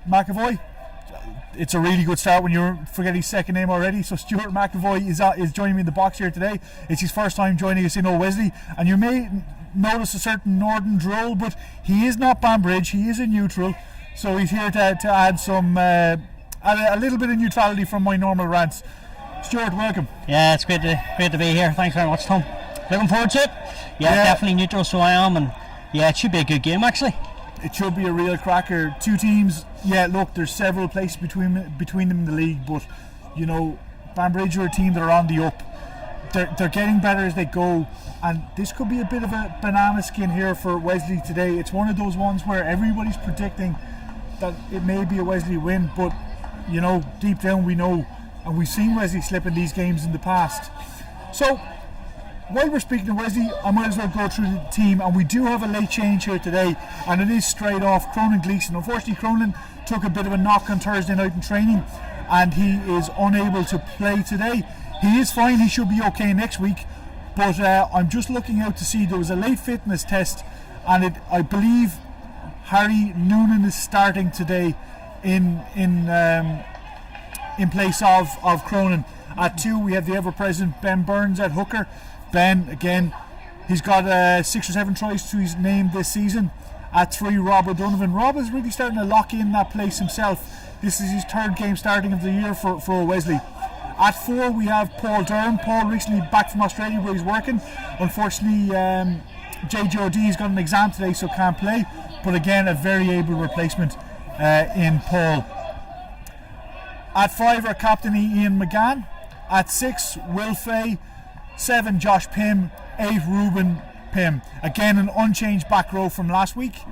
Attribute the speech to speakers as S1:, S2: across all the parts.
S1: McAvoy. It's a really good start when you forget his second name already. So Stuart McAvoy is joining me in the box here today. It's his first time joining us in Wesley, and you may notice a certain northern drawl, but he is not Banbridge, he is a neutral, so he's here to add some a little bit of neutrality from my normal rants. Stuart, welcome.
S2: Yeah, it's great to be here. Thanks very much, Tom. Looking forward to it. Yeah, definitely neutral, so I am, and yeah, it should be a good game actually.
S1: It should be a real cracker. Two teams. Yeah, look, there's several places between them in the league, but you know, Banbridge are a team that are on the up. They're getting better as they go, and this could be a bit of a banana skin here for Wesley today. It's one of those ones where everybody's predicting that it may be a Wesley win, but you know, deep down we know, and we've seen Wesley slip in these games in the past. So while we're speaking of Wesley, I might as well go through the team, and we do have a late change here today, and it is straight off Cronin Gleeson. Unfortunately, Cronin took a bit of a knock on Thursday night in training, and he is unable to play today. He is fine, he should be okay next week, but I'm just looking out to see, there was a late fitness test, and I believe Harry Noonan is starting today in place of Cronin. At 2 we have the ever-present Ben Burns at hooker. Ben, again, he's got 6 or 7 tries to his name this season. At 3, Rob O'Donovan. Rob is really starting to lock in that place himself. This is his 3rd game starting of the year for Wesley. At 4, we have Paul Durham. Paul recently back from Australia where he's working. Unfortunately, JJOD has got an exam today, so can't play. But again, a very able replacement in Paul. At 5, our captain Ian McGann. At 6, Will Fay. 7, Josh Pym. 8, Ruben Pym. Again, an unchanged back row from last week.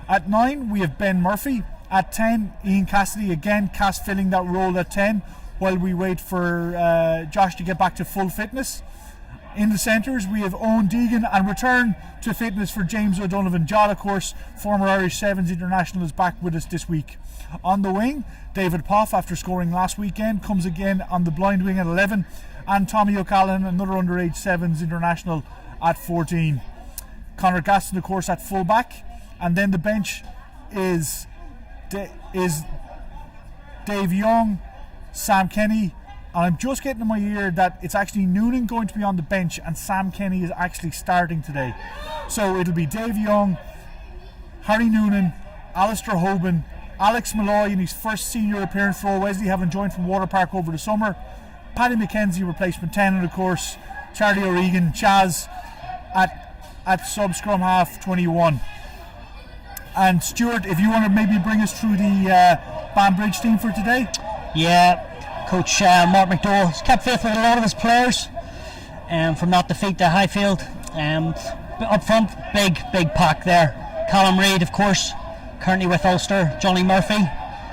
S1: At 9, we have Ben Murphy. At 10, Ian Cassidy. Again, Cass filling that role at 10 while we wait for Josh to get back to full fitness. In the centres, we have Owen Deegan, and return to fitness for James O'Donovan. John, of course, former Irish Sevens international, is back with us this week. On the wing, David Poff, after scoring last weekend, comes again on the blind wing at 11. And Tommy O'Callaghan, another underage Sevens international, at 14. Conor Gaston, of course, at fullback, and then the bench is Dave Young, Sam Kenny, and I'm just getting in my ear that it's actually Noonan going to be on the bench and Sam Kenny is actually starting today. So it'll be Dave Young, Harry Noonan, Alistair Hoban, Alex Malloy in his first senior appearance for Wesley, having joined from Water Park over the summer, Paddy McKenzie replacement 10, and of course Charlie O'Regan, Chaz at sub scrum half 21. And Stuart, if you want to maybe bring us through the Banbridge team for today.
S2: Yeah, Coach Mark McDowell has kept faith with a lot of his players from that defeat to Highfield. Up front, big pack there. Callum Reid, of course, currently with Ulster. Johnny Murphy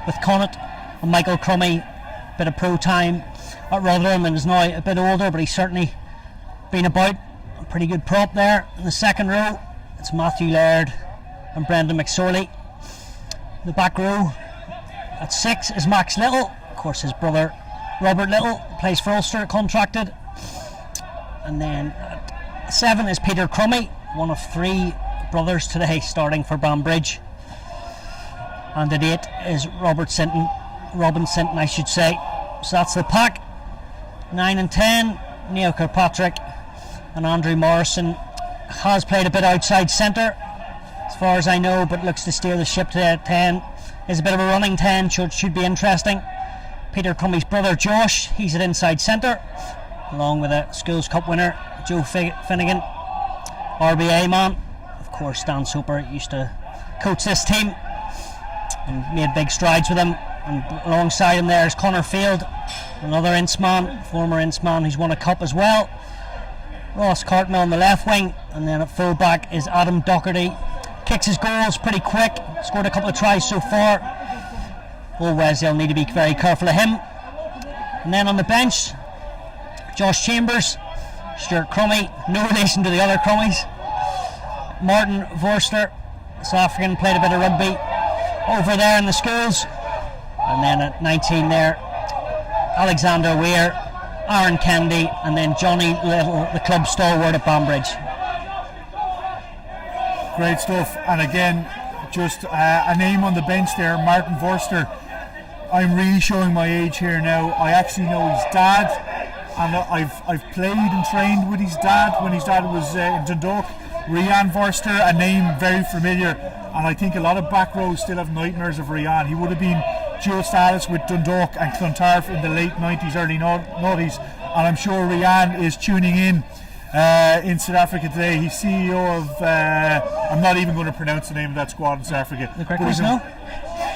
S2: with Connacht, and Michael Crummy, bit of pro time at Rotherham and is now a bit older, but he's certainly been about. A pretty good prop there. In the second row, it's Matthew Laird and Brendan McSorley. The back row at 6 is Max Little, of course his brother Robert Little plays for Ulster, contracted. And then at 7 is Peter Crummy, one of 3 brothers today starting for Banbridge. And at 8 is Robin Sinton, I should say. So that's the pack. 9 and 10, Neil Kirkpatrick and Andrew Morrison. Has played a bit outside centre as far as I know, but looks to steer the ship to 10. Is a bit of a running 10, should be interesting. Peter Crummy's brother Josh, he's at inside centre, along with a Schools Cup winner Joe Finnegan, RBA man. Of course, Dan Soper used to coach this team and made big strides with him. And alongside him there is Connor Field, another Ince-man, former Ince-man who's won a cup as well. Ross Cartmel on the left wing, and then at full back is Adam Docherty. Kicks his goals pretty quick, scored a couple of tries so far. Old Wesley will need to be very careful of him. And then on the bench, Josh Chambers, Stuart Crummy, no relation to the other Crummies. Martin Vorster, South African, played a bit of rugby over there in the schools. And then at 19 there, Alexander Weir, Aaron Kennedy, and then Johnny Little, the club stalwart at Banbridge.
S1: Great stuff. And again, just a name on the bench there, Martin Forster. I'm really showing my age here now. I actually know his dad, and I've played and trained with his dad when his dad was in Dundalk. Rian Forster, a name very familiar, and I think a lot of back rows still have nightmares of Rian. He would have been dual status with Dundalk and Clontarf in the late 90s, early noughties, and I'm sure Rian is tuning in South Africa today. He's CEO of, I'm not even going to pronounce the name of that squad in South Africa.
S2: The Griquas, no?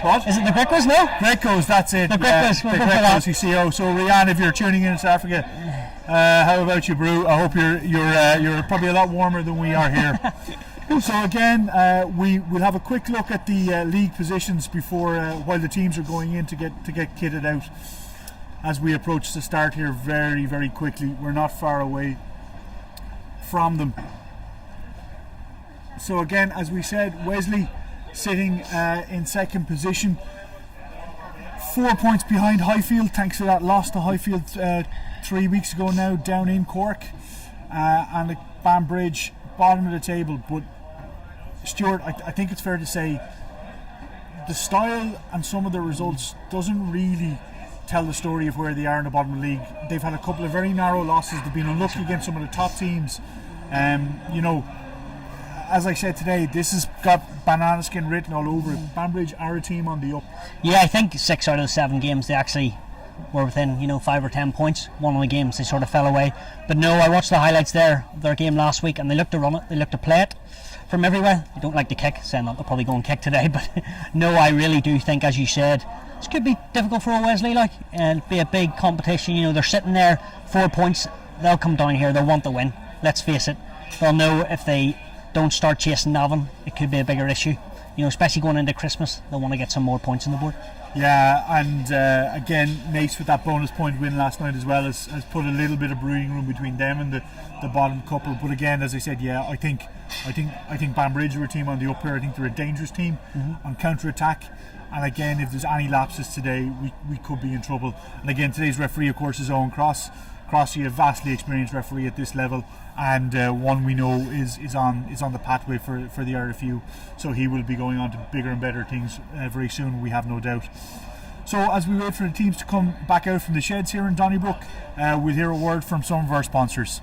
S1: What?
S2: Is it the Griquas, no?
S1: Griquas, that's it.
S2: The Griquas,
S1: the Griquas, he's CEO. So Rian, if you're tuning in South Africa, how about you, Brew? I hope you're probably a lot warmer than we are here. So again, we will have a quick look at the league positions before while the teams are going in to get kitted out. As we approach the start here, very, very quickly, we're not far away from them. So again, as we said, Wesley sitting in second position, 4 points behind Highfield, thanks to that loss to Highfield 3 weeks ago now down in Cork, and Banbridge bottom of the table. But Stuart, I think it's fair to say the style and some of the results doesn't really tell the story of where they are in the bottom of the league. They've had a couple of very narrow losses. They've been unlucky against some of the top teams. As I said today, this has got banana skin written all over it. Banbridge are a team on the up.
S2: Yeah, I think 6 out of the 7 games they actually were within 5 or 10 points. One of the games they sort of fell away. But no, I watched the highlights there of their game last week, and they looked to run it, they looked to play it from everywhere. They don't like to kick, saying that they'll probably go and kick today, but no, I really do think, as you said, this could be difficult for Wesley, and be a big competition. They're sitting there 4 points. They'll come down here, they'll want to win, let's face it. They'll know if they don't start chasing Navan, it could be a bigger issue, especially going into Christmas. They'll want to get some more points on the board.
S1: Yeah, and again, Nace with that bonus point win last night as well has put a little bit of breathing room between them and the bottom couple. But again, as I said, yeah, I think Banbridge are a team on the up here. I think they're a dangerous team on counter attack. And again, if there's any lapses today, we could be in trouble. And again, today's referee, of course, is Owen Cross. Crossy, a vastly experienced referee at this level, and one we know is on the pathway for the RFU, so he will be going on to bigger and better things very soon, we have no doubt. So as we wait for the teams to come back out from the sheds here in Donnybrook, we'll hear a word from some of our sponsors.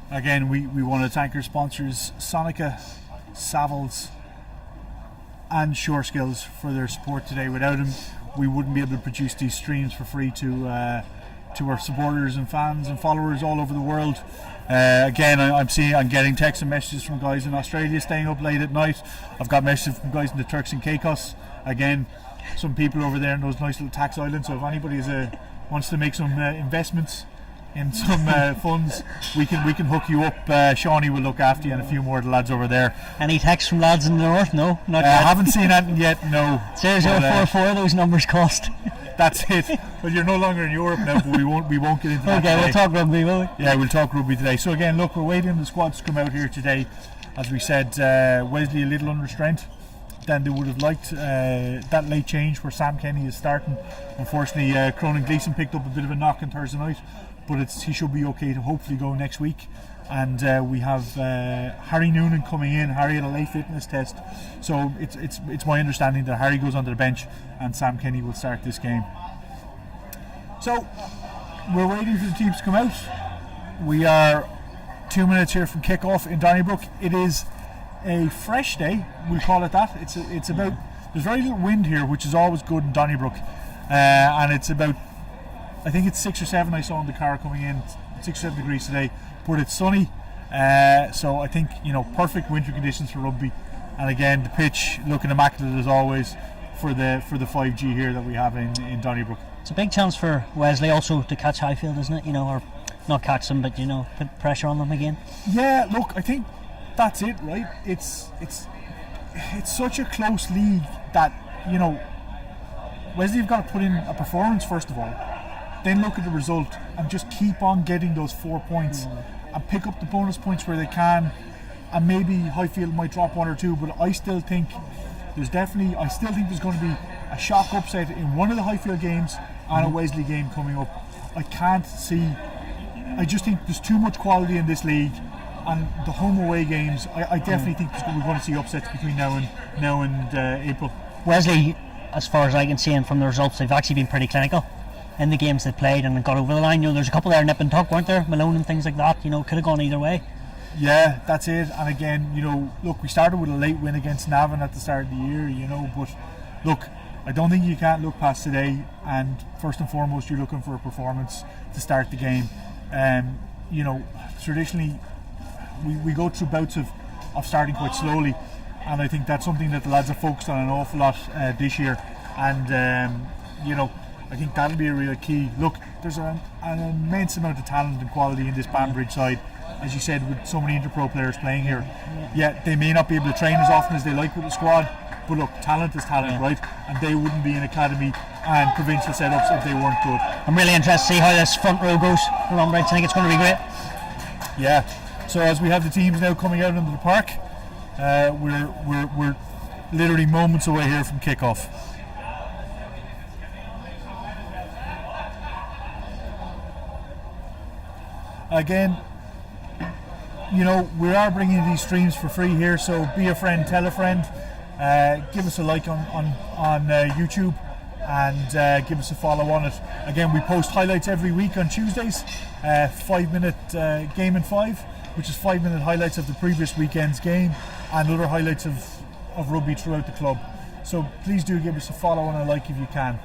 S1: Again, we want to thank our sponsors, Sonica, Savills and Shore Skills, for their support today. Without them, we wouldn't be able to produce these streams for free to our supporters and fans and followers all over the world. Again, I'm getting texts and messages from guys in Australia staying up late at night. I've got messages from guys in the Turks and Caicos. Again, some people over there in those nice little tax islands. So if anybody wants to make some investments in some funds, we can hook you up. Shawnee will look after you, and a few more of the lads over there.
S2: Any texts from lads in the north? No, not yet.
S1: I haven't seen anything yet. No.
S2: 0044. Those numbers cost.
S1: That's it. Well, you're no longer in Europe now, but we won't get into that.
S2: Okay,
S1: today.
S2: we'll talk rugby, will we?
S1: Yeah, we'll talk rugby today. So again, look, we're waiting for the squads to come out here today. As we said, Wesley a little under strength than they would have liked. That late change where Sam Kenny is starting. Unfortunately, Cronin Gleeson picked up a bit of a knock on Thursday night, but he should be okay to hopefully go next week. And we have Harry Noonan coming in. Harry had a late fitness test, so it's my understanding that Harry goes onto the bench and Sam Kenny will start this game. So we're waiting for the teams to come out. We are 2 minutes here from kick-off in Donnybrook. It is a fresh day, we'll call it that. It's about, there's very little wind here, which is always good in Donnybrook, and it's about, I think it's 6 or 7 I saw in the car coming in, 6 or 7 degrees today, but it's sunny, so I think, perfect winter conditions for rugby. And again, the pitch looking immaculate as always for the 5G here that we have in Donnybrook.
S2: It's a big chance for Wesley also to catch Highfield, isn't it? Or not catch them, but put pressure on them again.
S1: Yeah, look, I think that's it, right? It's such a close league that Wesley have got to put in a performance first of all, then look at the result and just keep on getting those 4 points and pick up the bonus points where they can, and maybe Highfield might drop 1 or 2, but I still think there's going to be a shock upset in one of the Highfield games and a Wesley game coming up. I just think there's too much quality in this league, and the home away games, I definitely think we're going to see upsets between now and April.
S2: Wesley, as far as I can see, and from the results, they've actually been pretty clinical in the games they played and got over the line. There's a couple there nip and tuck, weren't there? Malone and things like that. Could have gone either way.
S1: Yeah, that's it. And again, look, we started with a late win against Navan at the start of the year, but look, I don't think you can't look past today, and first and foremost you're looking for a performance to start the game. Traditionally we go through bouts of starting quite slowly, and I think that's something that the lads have focused on an awful lot this year, and I think that'll be a real key. Look, there's an immense amount of talent and quality in this Banbridge side, as you said, with so many interpro players playing here. Yeah, they may not be able to train as often as they like with the squad, but look, talent is talent, right? And they wouldn't be in academy and provincial setups if they weren't good.
S2: I'm really interested to see how this front row goes for Banbridge. I think it's going to be great.
S1: Yeah. So as we have the teams now coming out into the park, we're literally moments away here from kick-off. Again, we are bringing these streams for free here, so be a friend, tell a friend, give us a like on YouTube, and give us a follow on it. Again, we post highlights every week on Tuesdays, 5-minute game in 5, which is 5-minute highlights of the previous weekend's game and other highlights of rugby throughout the club. So please do give us a follow and a like if you can.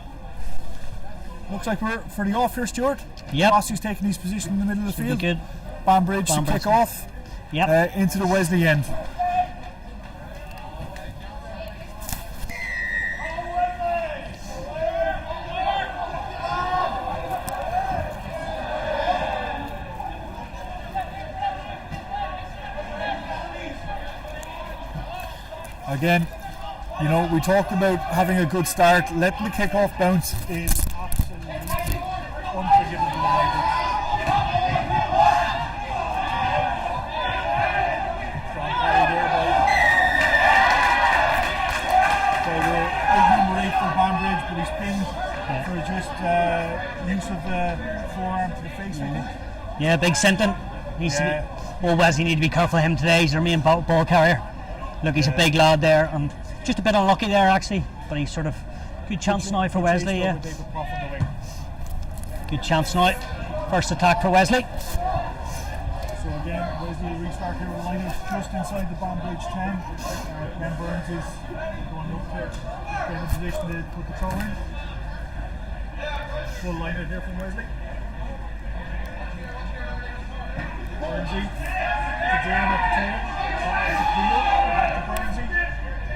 S1: Looks like we're for the off here, Stuart.
S2: Yep.
S1: Bossie's taking his position in the middle of the field.
S2: Good.
S1: Banbridge to kick off.
S2: Yep.
S1: Into the Wesley end. Again, we talked about having a good start. Letting the kick-off bounce is absolutely unforgivable. Strong carry there big number 8 for Banbridge, but he's pinned for just use of the forearm to the face, I think.
S2: Yeah, big Sinton. Wesley need to be careful of him today. He's their main ball carrier. Look, he's a big lad there, and just a bit unlucky there actually, but he's sort of good chance now for Wesley. Yeah, good chance now. First attack for Wesley.
S1: So again, Wesley will restart here with lineup just inside the Banbridge 10. Ben Burns is going up to get in a position to put the throw in. Full lineup here from Wesley. Burnsy to Jane at the tail.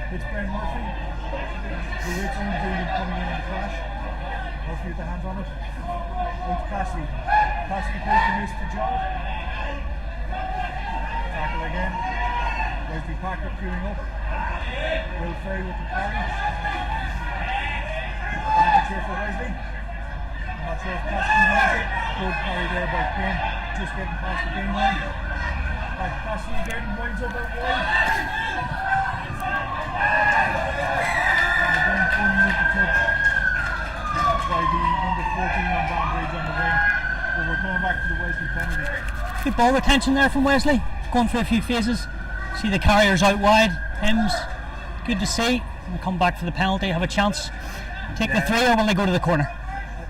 S1: It's Ben Murphy. The weight zone David coming in on the crash. Murphy with the hands on it. Out to Cassidy. Cassidy plays the miss to John. Tackle again. Wesley Packer queuing up. Will Ferry with the carry. Advantage here for Wesley. I'm not sure if Cassidy knows it. Good carry there by Quinn. Just getting past the game line. Back to Cassidy again. Winds up out wide. And again, Quinn with the touch. By the number 14 on Banbridge on the wing. But we're going back to the Wesley penalty.
S2: Good ball retention there from Wesley. Going for a few phases. See the carriers out wide. Hems, good to see. And come back for the penalty. Have a chance. Take the three, or will they go to the corner?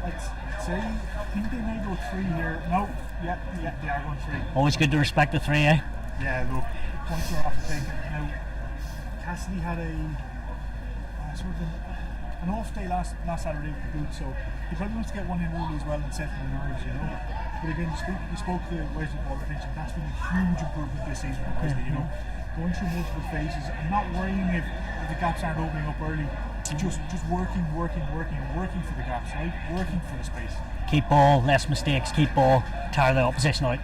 S1: I'd say, I think they may go three here. No, yeah, they are going three.
S2: Always good to respect the three, eh?
S1: Yeah, look, points are off the taken. Now, Cassidy had a sort of an off day last Saturday with the boot, so he probably wants to get one in early as well and settle the nerves, you know. But again, we spoke to Wesley ball retention. That's been a huge improvement this season for Wesley, you know. Going through multiple phases and not worrying if the gaps aren't opening up early. Just working for the gaps, right? Working for the space.
S2: Keep ball, less mistakes, keep ball, tire the opposition out.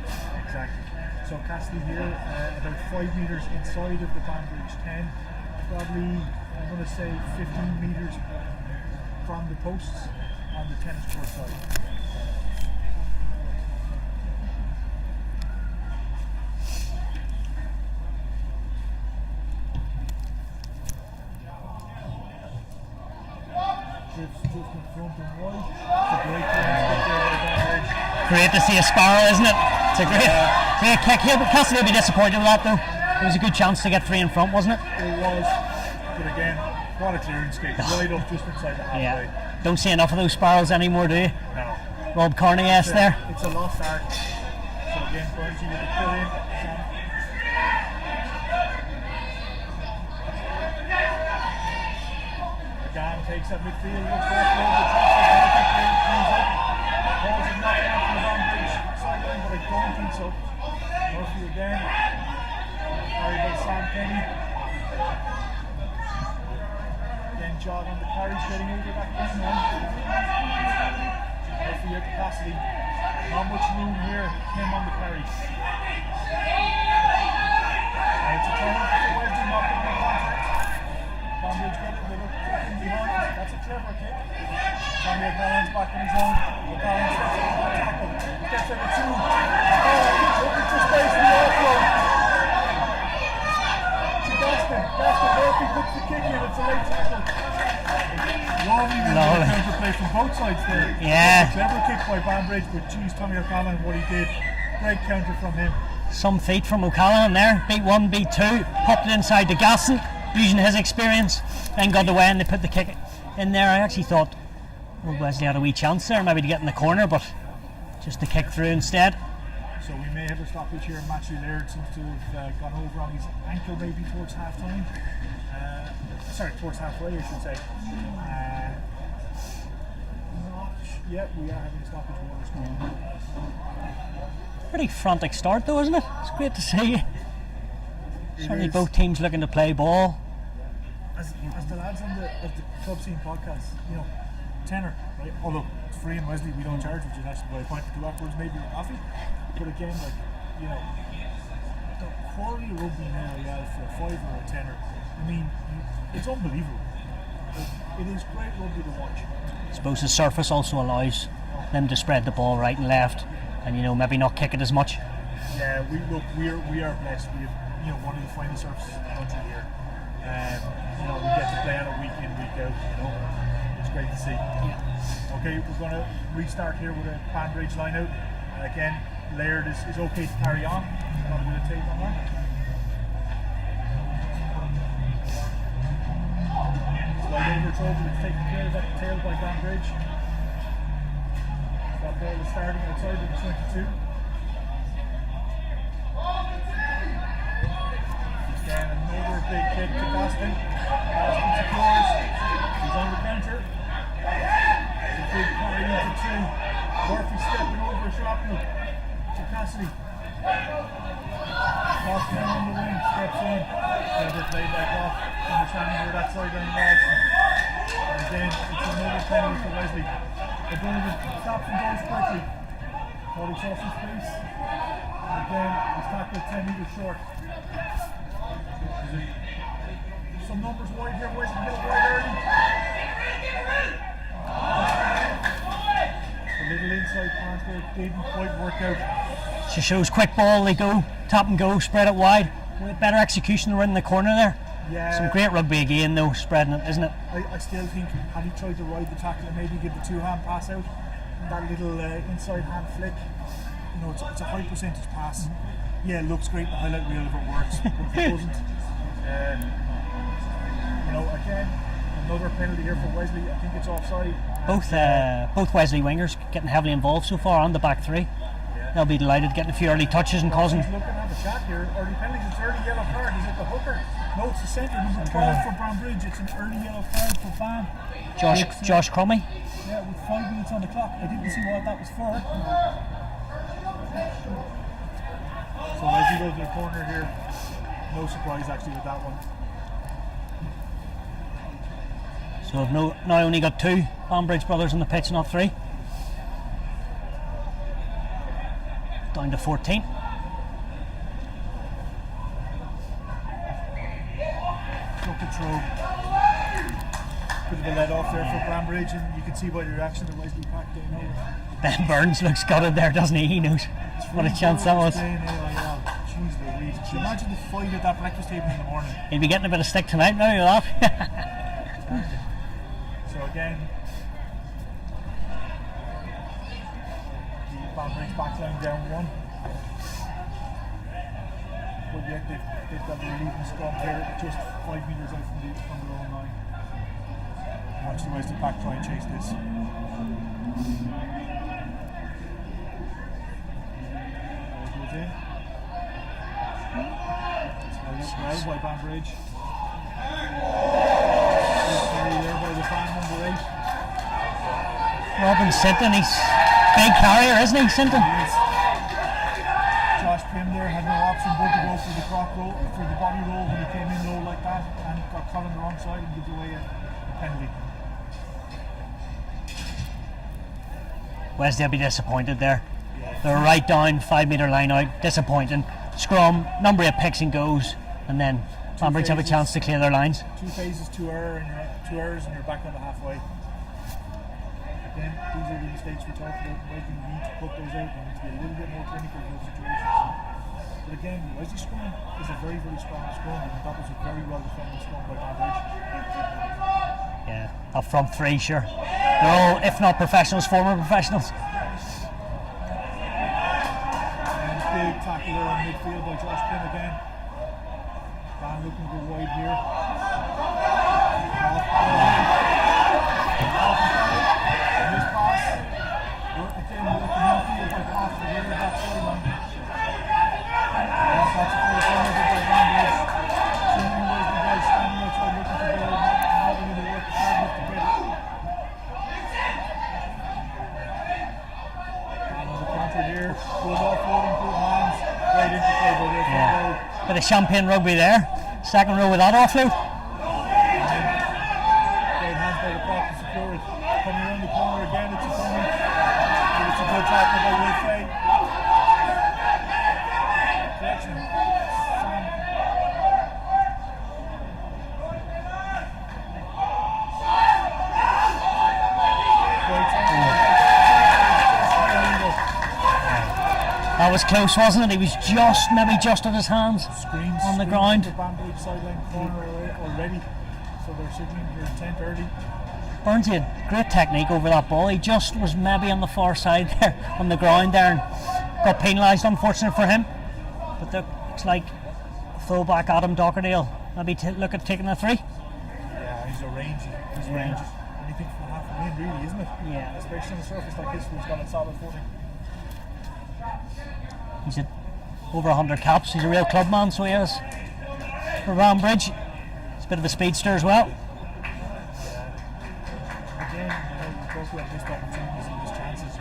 S1: Exactly. So Cassidy here, about 5 metres inside of the Banbridge 10, probably, I'm going to say 15 metres from the posts on the tennis court side. Just in front and wide. It's a great clearance there by Banbridge.
S2: Great to see a sparrow, isn't it? It's a great kick here, but Cassidy will be disappointed with that though. It was a good chance to get three in front, wasn't it?
S1: It was, but again, what a clearance kick, right up just inside the halfway.
S2: Yeah. Don't see enough of those sparrows anymore, do you?
S1: No.
S2: Rob Corney-esque there.
S1: It's a lost art. So again, Burnsy with the pull in. Again, takes that midfield, looks for it, the traffic, comes up. Balls is not out from the Banbridge sideline, but I don't think so. Murphy again. Carried by Sam Kenny. Again, jog on the carries, getting over that game now. Murphy at capacity. Not much room here, him on the carry. It's a turnover for Wesley, not going to contact. Banbridge get it, they look in behind. That's a clever kick. Tommy O'Connell's back on his own. O'Connell steps up on tackle. Gets over two. Looking for space in the offload. To Gaston. Gaston Murphy puts the kick in. It's a late tackle. Lovely counterplay from both sides there.
S2: Yeah.
S1: Clever kick by Banbridge, but geez, Tommy O'Connell and what he did. Great counter from him.
S2: Some feet from O'Callaghan there. Beat one, beat two. Popped it inside to Gaston, using his experience. Then got away and they put the kick in there. I actually thought, well, Wesley had a wee chance there, maybe to get in the corner, but just to kick through instead.
S1: So we may have a stoppage here. Matthew Laird seems to have gone over on his ankle maybe towards half time. Towards halfway, I should say. Yeah, we are having a stoppage. Water's going on.
S2: Pretty frantic start though, isn't it? It's great to see. Certainly both teams looking to play ball.
S1: As the lads on the club scene podcast, you know, tenner, right? Although it's free in Wesley, we don't charge, which is actually by a point or two afterwards, maybe with coffee. But again, like, you know, the quality of rugby now, yeah, for a fiver or a tenner, I mean, it's unbelievable. It is great rugby to watch.
S2: I suppose the surface also allows them to spread the ball right and left, and you know, maybe not kick it as much.
S1: Yeah, we are blessed. We have, you know, one of the finest surfaces in the country here. You know, we get to play on it week in, week out. You know, it's great to see. Yeah. Okay, we're going to restart here with a Banbridge line out. Again, Laird is okay to carry on. Got a bit of tape on that. Slide over, it's over. It's taken care of that tail by Banbridge. That ball is starting outside of the 22. Again, another big kick to Gaston. Gaston secures. He's on the counter. It's a big carry into two. Murphy stepping over sharply to Cassidy. Gaston on the wing, steps in. Clever play by Goff, understanding where that sideline was. penalty for Wesley. O'Donovan stops and goes quickly. Caught across his face. And again, he's tackled 10 metres short. Some numbers wide here. Wesley get it wide early. A little inside pass there didn't quite work out.
S2: She shows quick ball, they go, tap and go, spread it wide. With better execution around the corner there.
S1: Yeah.
S2: Some great rugby again though, spreading it, isn't it?
S1: I still think had he tried to ride the tackle and maybe give the two-hand pass out, and that little inside hand flick, you know, it's a high percentage pass. Yeah, it looks great in the highlight reel if it works, but if it doesn't, you know, again, another penalty here for Wesley. I think it's offside.
S2: Both Wesley wingers getting heavily involved so far on the back three.
S1: Yeah.
S2: They'll be delighted getting a few early touches and causing.
S1: He's looking at the chat here. Early penalties, it's early yellow card. Is it the hooker? No, it's the centre. Number 12 for Banbridge. It's an early yellow card for Ban.
S2: Josh Crummy.
S1: Yeah, with 5 minutes on the clock. I didn't see what that was for. So Wesley goes to the corner here. No surprise actually with that one.
S2: So I've now only got 2 Banbridge brothers on the pitch, not 3. Down to 14.
S1: Good control. Bit of a let off there for Banbridge, and you can see by the reaction that Wesley packed in over.
S2: Ben Burns looks gutted there, doesn't he? He knows what a chance that was.
S1: Jeez Louise. Can you imagine the fight at that breakfast table in the morning?
S2: He'll be getting a bit of stick tonight now, you're that.
S1: So again, the Banbridge backline down 1. But yet they've got the relieving scrum here just 5 metres out from the own line. Watch the Wesley pack try and chase this. Goes in. It's well by Banbridge. There by the fan number 8.
S2: Robin Sinton, he's big carrier, isn't he, Sinton?
S1: Josh Pym there had no option but to go for the croc roll, for the body roll when he came in low like that, and got caught on the wrong side and gives away a penalty.
S2: Wesley will be disappointed there. They're right down, 5 metre line out, disappointing. Scrum, number 8 picks and goes, and then Banbridge have a chance to clear their lines.
S1: 2 phases, 2 errors, and you're back on the halfway. Again, these are the mistakes we talked about. Wesley need to put those out. They need to be a little bit more clinical in those situations. But again, Wesley scrum is a very, very strong scrum, and that was a very well defended scrum by Banbridge.
S2: Yeah, up front 3, sure. They're all, if not professionals, former professionals.
S1: And big tackle there in midfield by Josh Pym again. Van looking to go wide here. This pass. Again, we're at the midfield by half the way back sideline. That's a full penalty by Banbridge. Seeing where's the guy standing outside looking for goal, not having to work hard enough to get it. Another counter here. Good offloading, good hands. Great interplay by their front row.
S2: Bit of champagne rugby there. Second row with that offload.
S1: Great hands by the prop to secure it. Coming around the corner again, it's a corner. But it's a good tackle by Wesley. Collection. Sam.
S2: That was close, wasn't it? He was maybe just at his hands on the ground.
S1: The Banbridge sideline corner already, so they're signaling their intent early.
S2: Burns had great technique over that ball. He just was maybe on the far side there, on the ground there, and got penalised, unfortunate for him. But looks like fullback Adam Dockerdale maybe look at taking a 3.
S1: Yeah, he's a rangy. Anything can happen to him, really, isn't it?
S2: Yeah.
S1: Especially on a surface like this where he's got a solid footing.
S2: He's had over 100 caps. He's a real club man, so he is. For Banbridge, he's a bit of a speedster as well.
S1: Again, we've talked about missed opportunities and missed chances,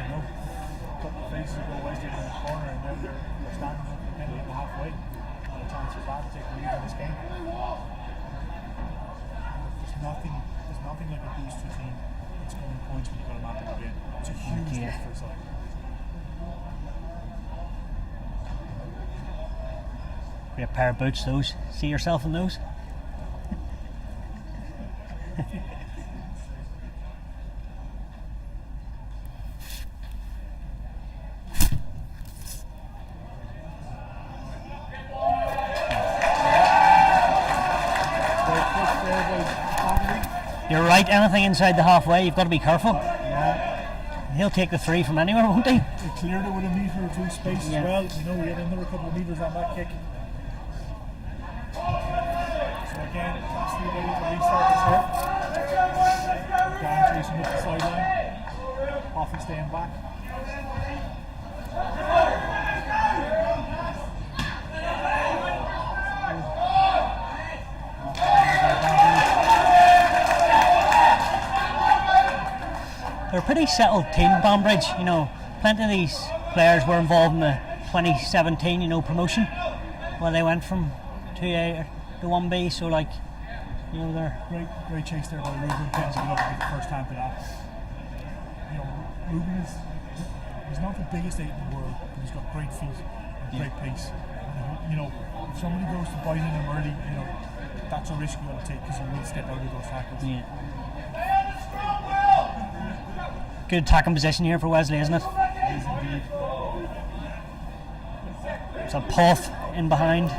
S1: A couple of faces go Wesley in the corner, and now they're standing up the penalty at the halfway. Not a chance for that to take the lead in this game. There's nothing like a boost to team. It's going It's a huge lift for his eye.
S2: Great pair of boots those. See yourself in those? You're right, anything inside the halfway, you've got to be careful.
S1: Yeah.
S2: He'll take the 3 from anywhere, won't he?
S1: He cleared it with a metre or two space as well. You know, we had another couple of metres on that kick. So again, last 3 days, a restart the serve. Dan chasing up the sideline. Off and staying back.
S2: They're a pretty settled team, Banbridge. You know, plenty of these players were involved in the 2017, promotion, where they went from 2A to 1B. So, like, they're
S1: great chase there by Ruben. Kenzie got the first time to that. Ruben he's not the biggest 8 in the world, but he's got great feet and great pace. And, if somebody goes to bite in him early, that's a risk you got to take because he will step out of those tackles.
S2: Yeah. Good attacking position here for Wesley, isn't it?
S1: It is indeed.
S2: There's a Puff in behind.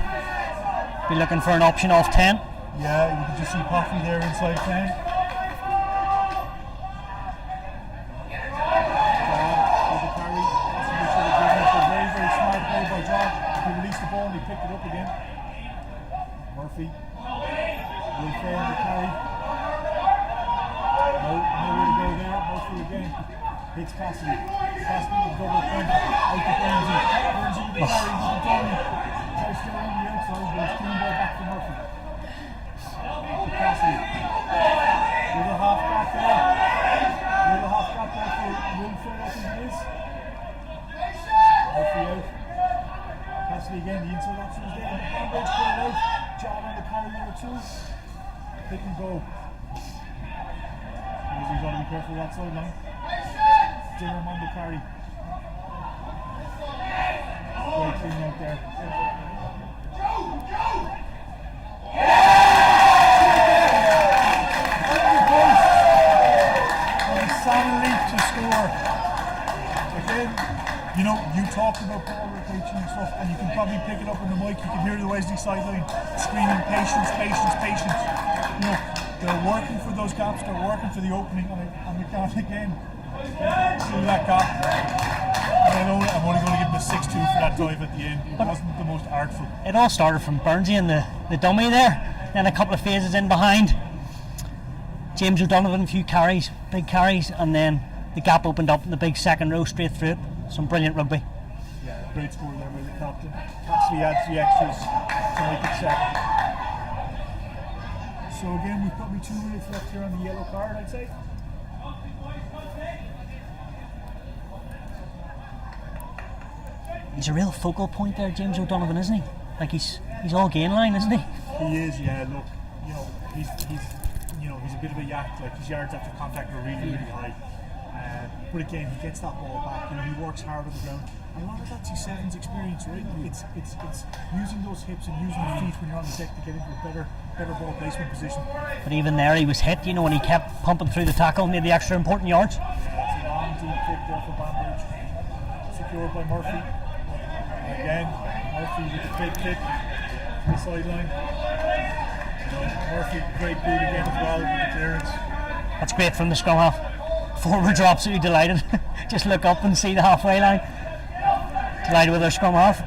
S2: Be looking for an option off 10.
S1: Yeah, you can just see Puffy there inside 10. Very, very smart play by John. He released the ball and he picked it up again. Murphy. Will fair on the carry. Nowhere to go there. Murphy again. Hits Cassidy. Cassidy with double point. Out to Burnsy. Burnsy with the carry. He's done. Tries to go on the outside, but it's clean ball back to Murphy. To Cassidy. Little half gap there. Little half gap there for Wilfred, I think it is. Murphy out. Cassidy again. The inside option is there. And the Banbridge put it out. John on the carry number 2. Pick and go. You've got to be careful that sideline. Durham on the carry. Great clean out there. And Sam Leap to score. Again, you talked about ball rotation and stuff, and you can probably pick it up on the mic. You can hear the Wesley sideline screaming, patience, patience, patience. They're working for those gaps, they're working for the opening, and we can't again see that gap. And I'm only going to give him a 6-2 for that dive at the end. It wasn't the most artful.
S2: It all started from Burnsy and the dummy there, then a couple of phases in behind. James O'Donovan, a few carries, big carries, and then the gap opened up in the big second row straight through it. Some brilliant rugby.
S1: Yeah, great score there by the captain. Cassidy adds the extras to make it 7. So again, we've probably 2 minutes left here on the yellow card, I'd say.
S2: He's a real focal point there, James O'Donovan, isn't he? Like he's all gain line, isn't he?
S1: He is, yeah. Look, he's a bit of a yak. Like his yards after contact are really, really high. But again, he gets that ball back. He works hard on the ground. And a lot of that's C7's experience, right? It's using those hips and using the feet when you're on the deck to get into a better ball placement position.
S2: But even there, he was hit. When he kept pumping through the tackle, made the extra important yards.
S1: That's a long deep kick there for Banbridge, secured by Murphy. And again, Murphy with the big kick to the sideline. Murphy, great boot again as well with the clearance.
S2: That's great from the scrum half. Forward drops, absolutely delighted. Just look up and see the halfway line. Delighted with our scrum half.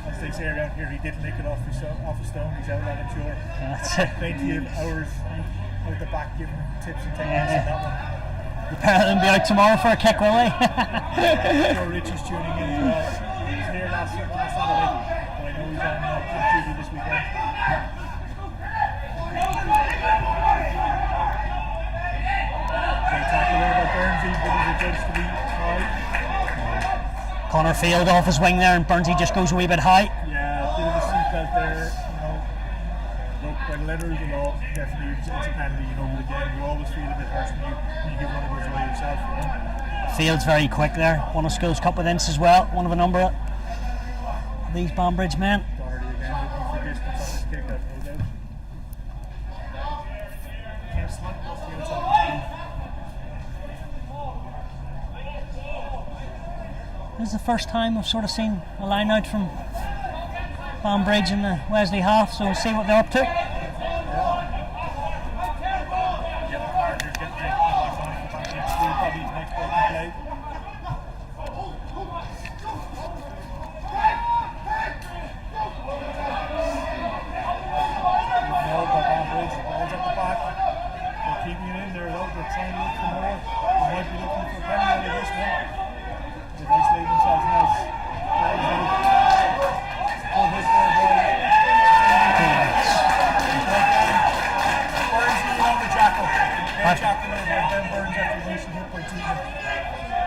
S1: As they say around here, he did lick it off a stone. He's out on it, sure.
S2: That's it.
S1: Plenty of hours out the back giving tips and techniques on that one.
S2: The pair of them be out tomorrow for a kick, will they?
S1: Joe Ritchie's tuning in as well. He was here last Saturday, but I know he's on TV this weekend. Great tackle there by Burnsy, but he's adjudged to be high.
S2: Connor Field off his wing there, and Burnsy just goes a wee bit high.
S1: Yeah, a bit of a seatbelt there. Look, by the letter of the law, definitely it's a penalty. But again, you always feel a bit harsh when you give one of those away yourself.
S2: Field's very quick there. Won a Schools Cup with Ince as well. One of a number of these Banbridge men.
S1: Doherty again looking for distance on this kick, I've no doubt. Can't slip off the outside.
S2: This is the first time I've sort of seen a line out from Banbridge in the Wesley half, so we'll see what they're up to.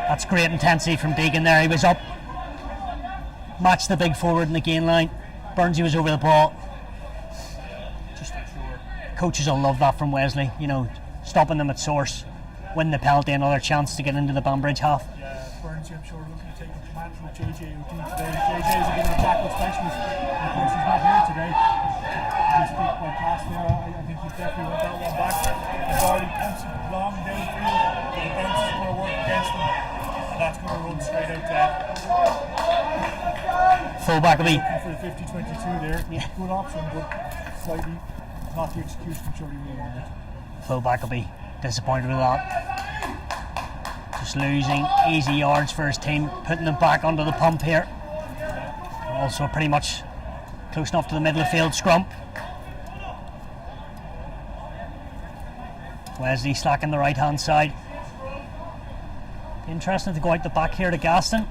S2: That's great intensity from Deegan there. He was up, matched the big forward in the gain line. Burnsy was over the ball. Just coaches will love that from Wesley, you know, stopping them at source, win the penalty, another chance to get into the Banbridge half.
S1: Yeah, Burnsy, I'm sure, looking to take the command from JJ O'D today. JJ is a bit of a tackle specialist. Of course, he's not here today. He's kicked by pass there. I think he definitely went that one back. He's already punched it long downfield, but the bounce is going to work against him. And that's going to run straight out to
S2: fullback will be
S1: looking for the 50-22 there. Yeah. Good option, but slightly not the execution I'm sure he really wanted.
S2: fullback will be disappointed with that. Just losing easy yards for his team, putting them back under the pump here. Also pretty much close enough to the middle of field scrum. Wesley slacking the right hand side. Interesting to go out the back here to Gaston,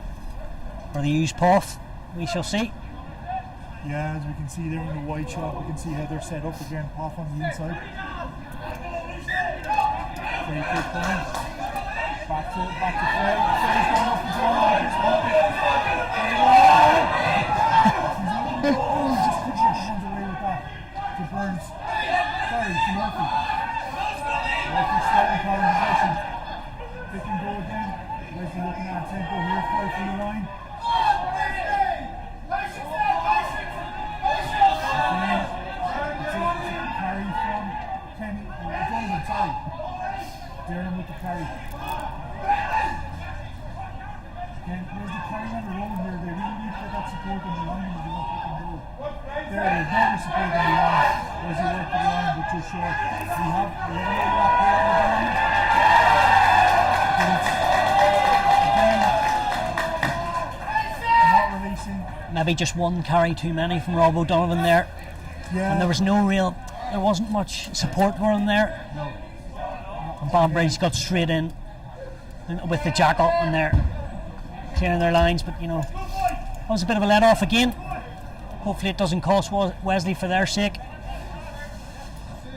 S2: or they use Poff. We shall see.
S1: Yeah, as we can see there in the wide shot, we can see how they're set up again. Poff on the inside. Very quick time. Back to Fred. Fred's going up and down. Just push your hands away with that to Burns. Sorry, to Murphy. Murphy slightly caught in possession. Pick and go again. Wesley looking at tempo here, fly from the line. Carry from Kenny, Donovan, sorry. Darren with the carry. Again, where's the carry on the road here? They really need to get that support on the line if they want to pick and go. There it is, never support on the line. Where's he work for the line, but just short. We have a little rock here on the line. But it's, again, not releasing.
S2: Maybe just one carry too many from Rob O'Donovan there.
S1: Yeah.
S2: And there wasn't much support for him there.
S1: No.
S2: And Banbridge got straight in with the jackal and they're clearing their lines, but you know, that was a bit of a let off again. Hopefully it doesn't cost Wesley for their sake.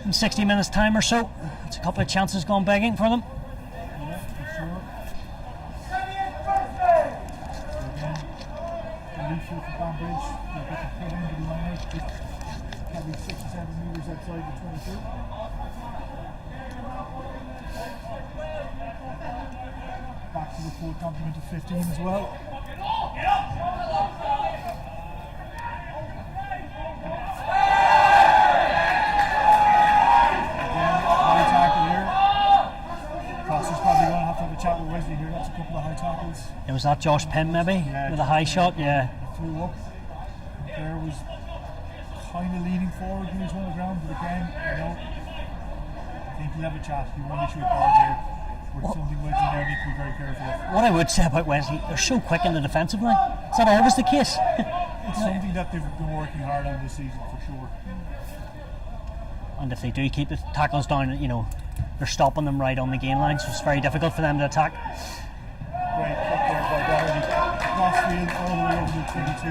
S2: In 60 minutes time or so, it's a couple of chances gone begging for them.
S1: Yeah, for sure. The lead here for Banbridge. They've got to put into the line out. Probably 6 or 7 metres outside the 22. Back to the full complement of 15 as well. High tackle here. Foster's probably going to have a chat with Wesley here. That's a couple of high tackles.
S2: It was that Josh Penn maybe,
S1: Yeah,
S2: with a high shot, yeah.
S1: Flew up. There was kind of leaning forward when he was on the ground, but again, you know, I think he'll have a chat. He won't issue a card here. But something Wesley now need to be very careful of.
S2: What I would say about Wesley, they're so quick in the defensive line. Is that always the case?
S1: It's something that they've been working hard on this season for sure.
S2: And if they do keep the tackles down, you know, they're stopping them right on the gain line, so it's very difficult for them to attack.
S1: Great kick there by Doherty. Crossfield all the way over the 22.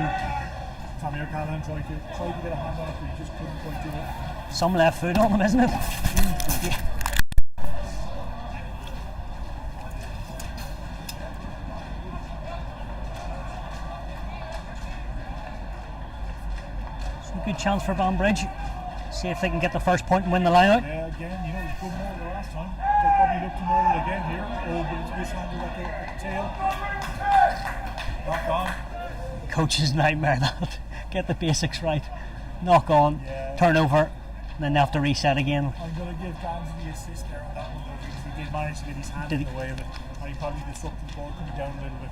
S1: Tommy O'Callaghan tried to get a hand on it, but he just couldn't quite do it.
S2: Some left foot on them, isn't it? Yeah. So a good chance for Banbridge. See if they can get the first point and win the line out.
S1: Yeah, again, you know, it was good model the last time. They'll probably look to model again here. Oh, but it's mishandled at the tail. Knock on.
S2: Coach's nightmare that. Get the basics right. Knock on, turnover, and then they have to reset again.
S1: I'm going to give Dan's the assist there on that one though, because he did manage to get his hand in the way of it. And he probably disrupted the ball coming down a little bit.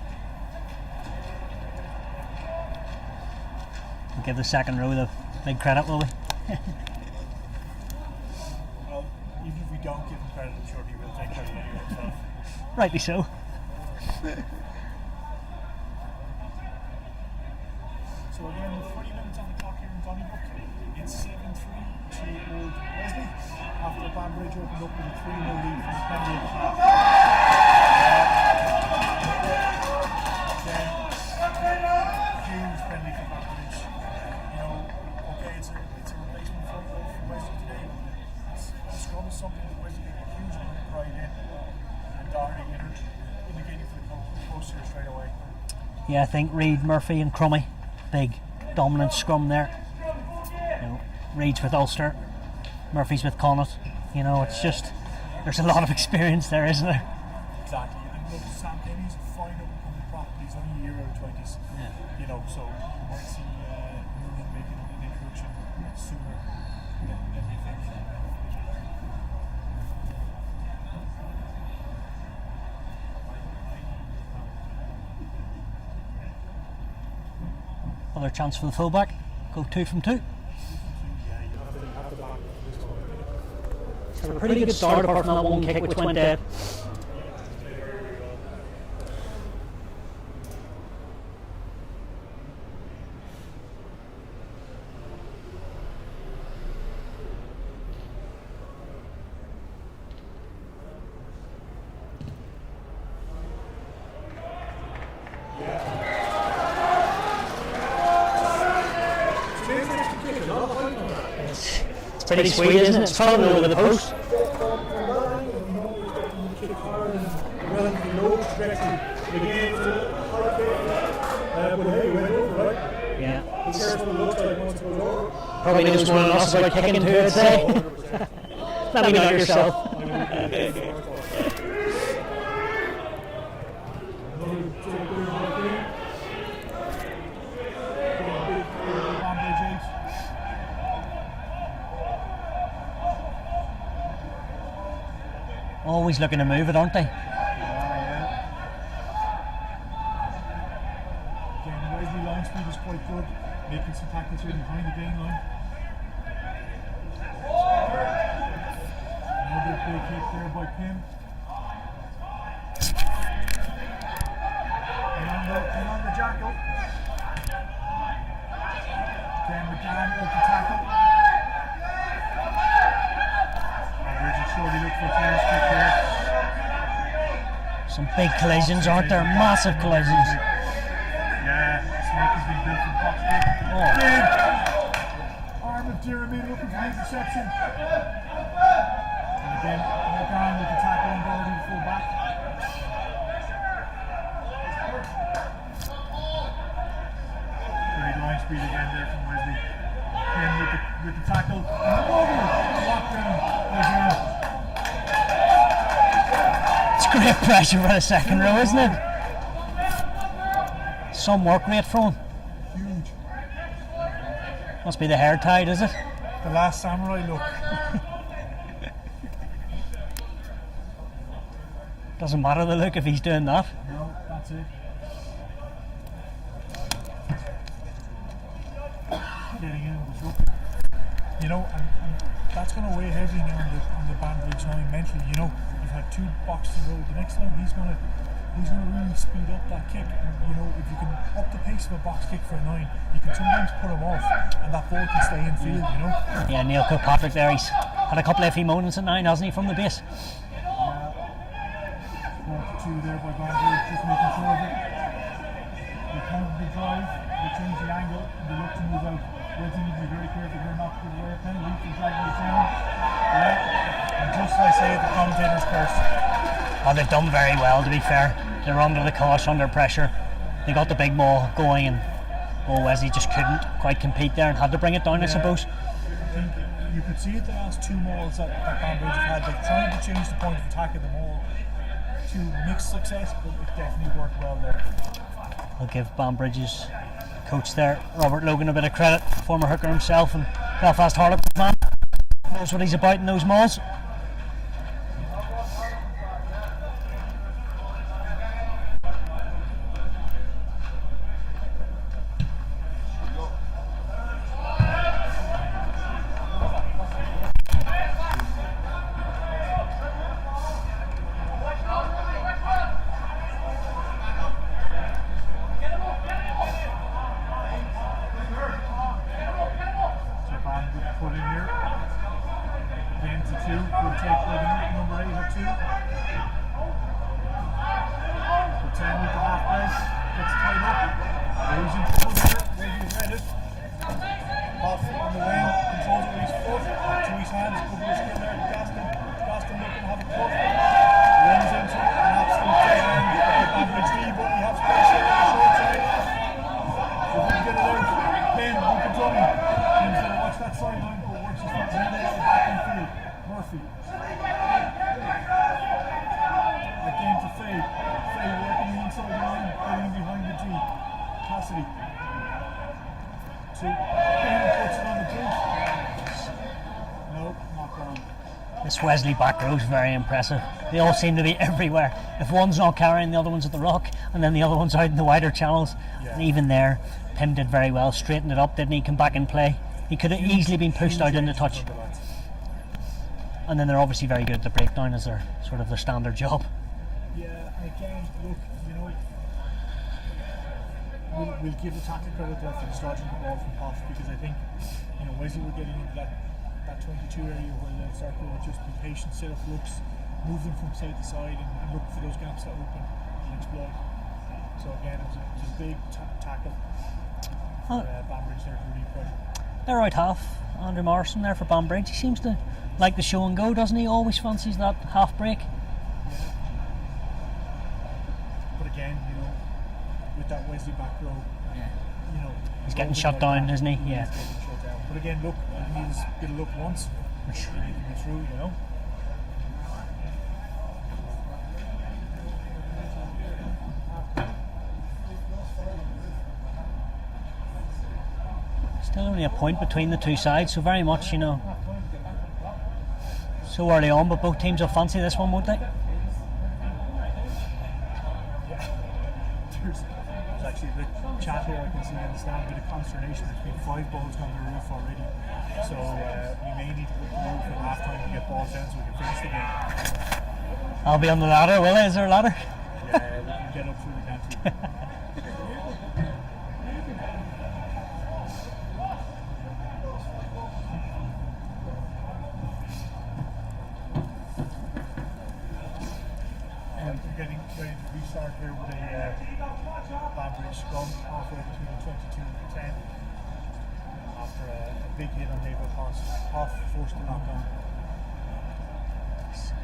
S2: We'll give the second row the big credit, will we?
S1: Well, even if we don't give him credit, I'm sure he will take credit anyway himself.
S2: Rightly so.
S1: So again, with 40 minutes on the clock here in Donnybrook, it's 7-3 to Old Wesley after Banbridge opened up with a 3-0 lead from the penalty of half. Again, huge penalty for Banbridge. You know, okay, it's a replacement front row for Wesley today, but the scrum is something that Wesley take a huge amount of pride in, and Doherty indicating for the post here straight away.
S2: Yeah, I think Reid, Murphy, and Crummy. Big dominant scrum there. You know, Reid's with Ulster, Murphy's with Connacht. You know, it's just there's a lot of experience there, isn't there?
S1: Exactly, and look, Sam Kenny's a fine up and coming prop, but he's only a year out of 20s.
S2: Yeah.
S1: You know, so you might see Union making an introduction sooner than you think.
S2: Another chance for the fullback. Go 2 from 2. So a pretty good start apart from that one kick which went dead. It's pretty sweet, isn't it? It's following over the post. Yeah. Probably knows more than us about kicking too, I'd say. Let me know yourself. Always looking to move it, aren't they?
S1: Again, Wesley line speed is quite good, making some tackles here behind the gain line. Another big hit there by Pim. And on the jackal. Again, McGann with the tackle. Surely look for a clearance kick there.
S2: Some big collisions, aren't there? Massive collisions.
S1: Yeah, Snake has been built from box kick.
S2: Oh.
S1: Big arm of Jeremy looking for interception. And again, McGann with the tackle and ball to the full back. Great line speed again there from Wesley. Pin with the tackle. And over. Lockdown again.
S2: Great pressure for the second row, isn't it? Some work rate from him.
S1: Huge.
S2: Must be the hair tied, is it?
S1: The last samurai look.
S2: Doesn't matter the look if he's doing that.
S1: No, that's it. Getting in and disrupting. You know, and that's going to weigh heavily now on the Banbridge line mentally. You know, you've had 2 boxes in a row. The next time he's going to really speed up that kick. And, you know, if you can up the pace of a box kick for a 9, you can sometimes put him off, and that ball can stay in field. You know.
S2: Yeah, Neil Kilpatrick there. He's had a couple of iffy moments at 9, hasn't he, from the base?
S1: 2 there by Banbridge, just making sure of it. They counter the drive, they change the angle, and they look to move out. Wesley needs to be very careful here not to give away a penalty for dragging it down. Yeah, and just as I say, the commentators cursed.
S2: Oh, they've done very well, to be fair. They're under the cosh, under pressure. They got the big maul going, and Wesley just couldn't quite compete there and had to bring it down, I suppose.
S1: I think you could see it the last 2 mauls that Banbridge have had. They're trying to change the point of attack of the maul to to mixed success, but it definitely worked well there.
S2: I'll give Banbridge's coach there, Robert Logan, a bit of credit. Former hooker himself and Belfast Harlequin man. Knows what he's about in those malls. This Wesley back row is very impressive. They all seem to be everywhere. If one's not carrying, the other one's at the rock, and then the other one's out in the wider channels. Yeah. And even there, Pim did very well, straightened it up, didn't he? Come back and play. He could have easily been pushed out in the touch. And then they're obviously very good at the breakdown as their sort of their standard job.
S1: Yeah, again, look, you know, we'll give the tactic credit there for dislodging the ball from Poff, because I think, you know, Wesley were getting into that 22 area where they'll start to just be patient, set up looks, move them from side to side, and look for those gaps that open and exploit. So again, it was a big tackle for Banbridge there to relieve pressure.
S2: Their right half, Andrew Morrison there for Banbridge. He seems to like the show and go, doesn't he? Always fancies that half break.
S1: Yeah. But again, you know, with that Wesley back row, you know,
S2: he's getting shut down, isn't he? Yeah.
S1: But again, look, he needs to get a look once. He can be through, you know.
S2: Still only a point between the two sides, so very much, you know, so early on, but both teams will fancy this one, won't they?
S1: There's actually a bit of chat here, I can see in the stand, a bit of consternation. There's been 5 balls gone to the roof already, so we may need to put the roof at half time to get balls down so we can finish the game.
S2: I'll be on the ladder, will I? Is there a ladder?
S1: Yeah, we can get up through the gantry. Getting ready to restart here with a Banbridge scrum halfway between the 22 and the 10 after a big hit on David Hoss. Hoff forced to knock on.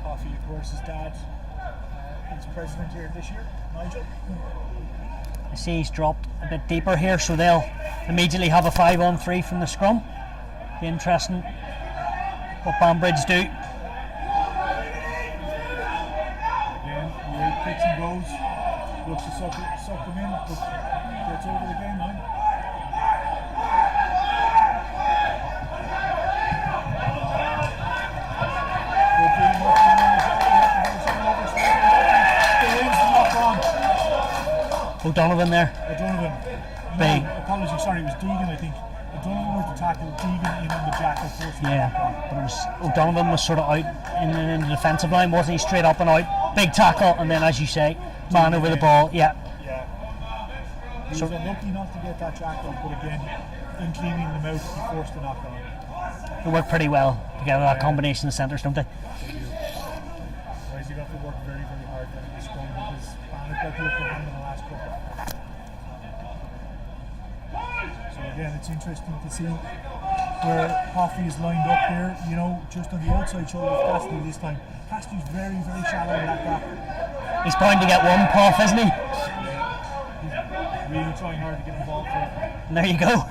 S1: Hoffy, of course, his dad is president here this year, Nigel.
S2: I see he's dropped a bit deeper here, so they'll immediately have a 5-on-3 from the scrum. Be interesting what Banbridge do.
S1: Kicks and goes, looks to suck them in, but gets over the game line.
S2: O'Donovan there.
S1: O'Donovan.
S2: Big.
S1: No, apologies, sorry, it was Deegan, I think. O'Donovan was the tackle, Deegan in on the jackal.
S2: Yeah, but it was O'Donovan was sort of out in the defensive line, wasn't he? Straight up and out. Big tackle, and then, as you say, man over the ball. Yeah.
S1: He was unlucky not to get that jackal, but again, in cleaning them out, he forced the knockdown.
S2: They work pretty well together, that combination of centres, don't they?
S1: Whereas you got to work very, very hard in this scrum because Bannock got the upper hand in the last couple. So again, it's interesting to see where Hoffy is lined up here, you know, just on the outside shoulder of Cassidy this time. Cassidy's very, very shallow in that gap.
S2: He's trying to get one puff, isn't he?
S1: He's really trying hard to get involved here.
S2: And there you go.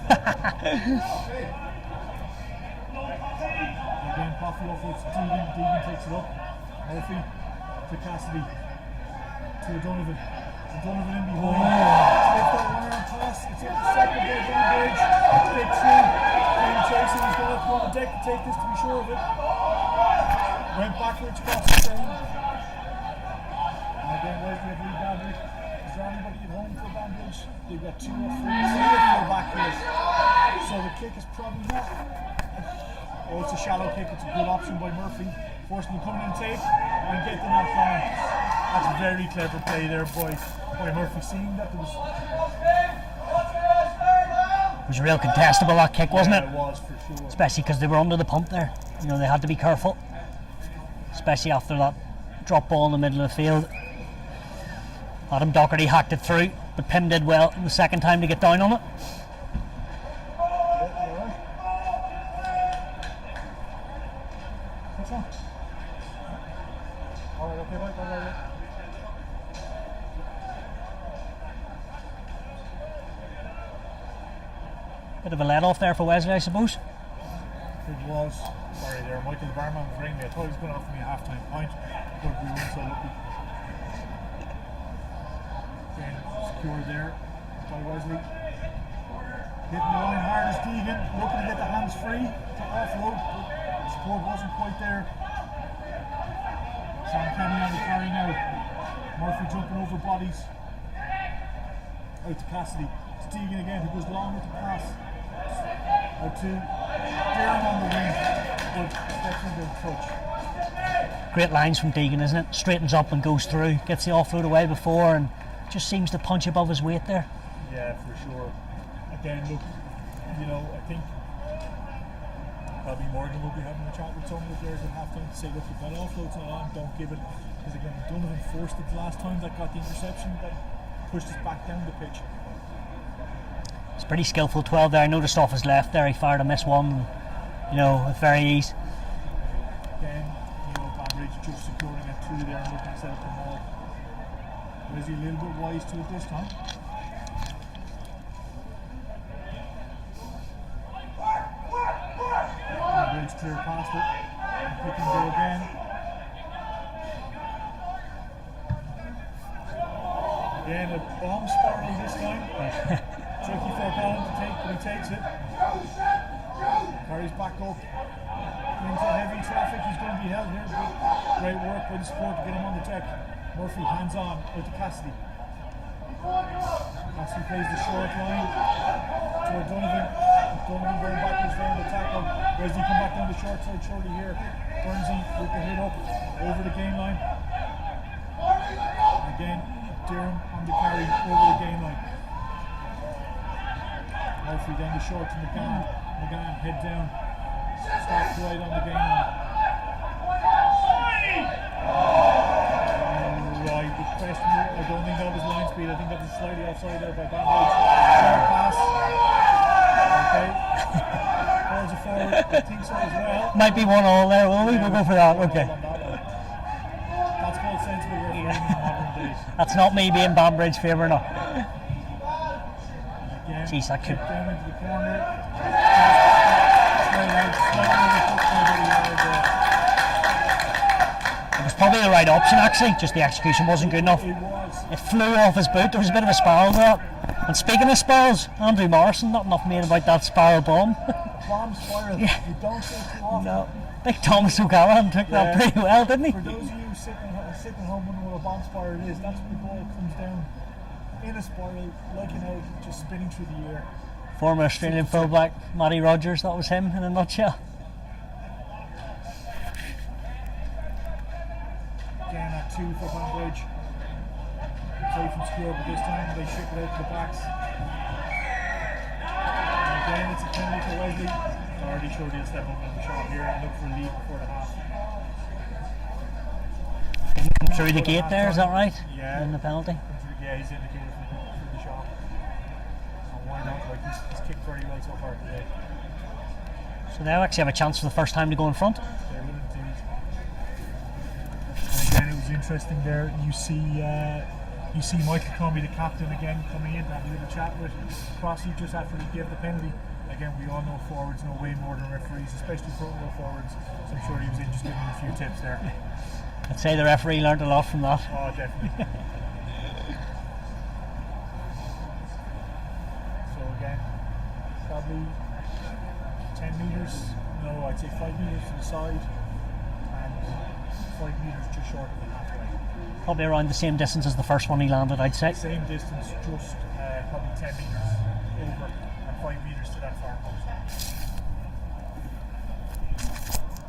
S1: Again, Hoffy off with Deegan. Deegan takes it up. Murphy to Cassidy. to O'Donovan. O'Donovan in behind. Takes that one around pass. It's intercepted by Banbridge. Big through. Payne chasing. He's going up on the deck to take this to be sure of it. Went backwards across the stone. And again, Wesley Vs Banbridge. Is there anybody at home for Banbridge? They've got 2 or 3 back here. So the kick is probably not. Oh, it's a shallow kick. It's a good option by Murphy. Forcing him coming in tape and getting that down. That's a very clever play there by Murphy. Seeing that there was.
S2: It was a real contestable, that kick, wasn't it?
S1: It was, for sure.
S2: Especially because they were under the pump there. You know, they had to be careful. Especially after that drop ball in the middle of the field. Adam Doherty hacked it through, but Pym did well the second time to get down on it. Bit of a let off there for Wesley, I suppose.
S1: It was. Sorry there, Michael the barman was ringing me. I thought he was going to offer me a half-time point, but we weren't so lucky. Again, secure there by Wesley. Hitting the line hard as Deegan, looking to get the hands free to offload, but the support wasn't quite there. Sam Kenny on the carry now. Murphy jumping over bodies. Out to Cassidy. It's Deegan again who goes long with the pass. Out to Darren on the wing, but definitely the touch.
S2: Great lines from Deegan, isn't it? Straightens up and goes through, gets the offload away before, and just seems to punch above his weight there.
S1: Yeah, for sure. Again, look, you know, I think probably Morgan will be having a chat with some of the players at halftime to say, look, if that offload's not on, don't give it. Because again, Donovan forced it the last time that got the interception, that pushed us back down the pitch.
S2: It's pretty skillful 12 there. I noticed off his left there he fired a miss one, you know, with very ease.
S1: Again, you know, Banbridge just securing at 2 there and looking to set up the ball. Was he a little bit wise to it this time? Banbridge clear past it. And pick and go again. Again, a bomb spiral this time. Tricky for Colin to take, but he takes it. Carries back up into heavy traffic. He's going to be held here, but great work by the support to get him on the deck. Murphy hands on out to Cassidy. Cassidy plays the short line to O'Donovan. O'Donovan going backwards there on the tackle. Wesley come back down the short side shortly here. Burnsy with the hit up over the game line. Again, Durham on the carry over the game line. Murphy down the short to McGann. McGann head down. Stops right on the game line. Right, the question, I don't think that was line speed. I think that was slightly offside there by Banbridge. Short pass. Okay. Calls it forward. I think so as well.
S2: Might be 1-1 there, will we? We'll go for that, okay.
S1: That's called sensible refereeing in modern days.
S2: That's not me being Banbridge favour, no.
S1: Again,
S2: jeez, that could.
S1: down into the corner. Straight out,
S2: It was probably the right option actually, just the execution wasn't good enough.
S1: It was.
S2: It flew off his boot, there was a bit of a spiral there. And speaking of spirals, Andrew Morrison, not enough made about that spiral bomb.
S1: Bomb spiral,
S2: Yeah.
S1: you don't see too often.
S2: No. Big Thomas O'Callaghan took that pretty well, didn't he?
S1: For those of you sitting home wondering what a bomb spiral is, that's when the ball comes down in a spiral, like an egg, just spinning through the air.
S2: Former Australian fullback Matty Rogers, that was him in a nutshell.
S1: Again at 2 for Banbridge. Safe and secure, but this time they ship it out to the backs. And again, it's a penalty for Wesley. Already showed he'll step up in the shot here and look for a lead before the half.
S2: Didn't come through the gate there, is that right?
S1: Yeah.
S2: In the penalty.
S1: Yeah, he's indicated for the shot. And why not? Like he's kicked very well so far today.
S2: So they'll actually have a chance for the first time to go in front.
S1: They will indeed. And again, it was interesting there. You see Michael Comey, the captain, again coming in to have a little chat with Crossy just after he gave the penalty. Again, we all know forwards know way more than referees, especially front row forwards. So I'm sure he was in just giving a few tips there.
S2: I'd say the referee learned a lot from that.
S1: Oh, definitely. probably 10 metres, no, I'd say 5 metres to the side, and 5 metres just short of the halfway.
S2: Probably around the same distance as the first one he landed, I'd say.
S1: Same distance, just probably 10 metres over and 5 metres to that far post.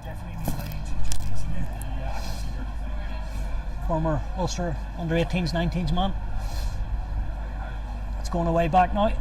S1: Definitely in his range, he just needs to get the accuracy there.
S2: Former Ulster under 18s, 19s man. It's going away back now.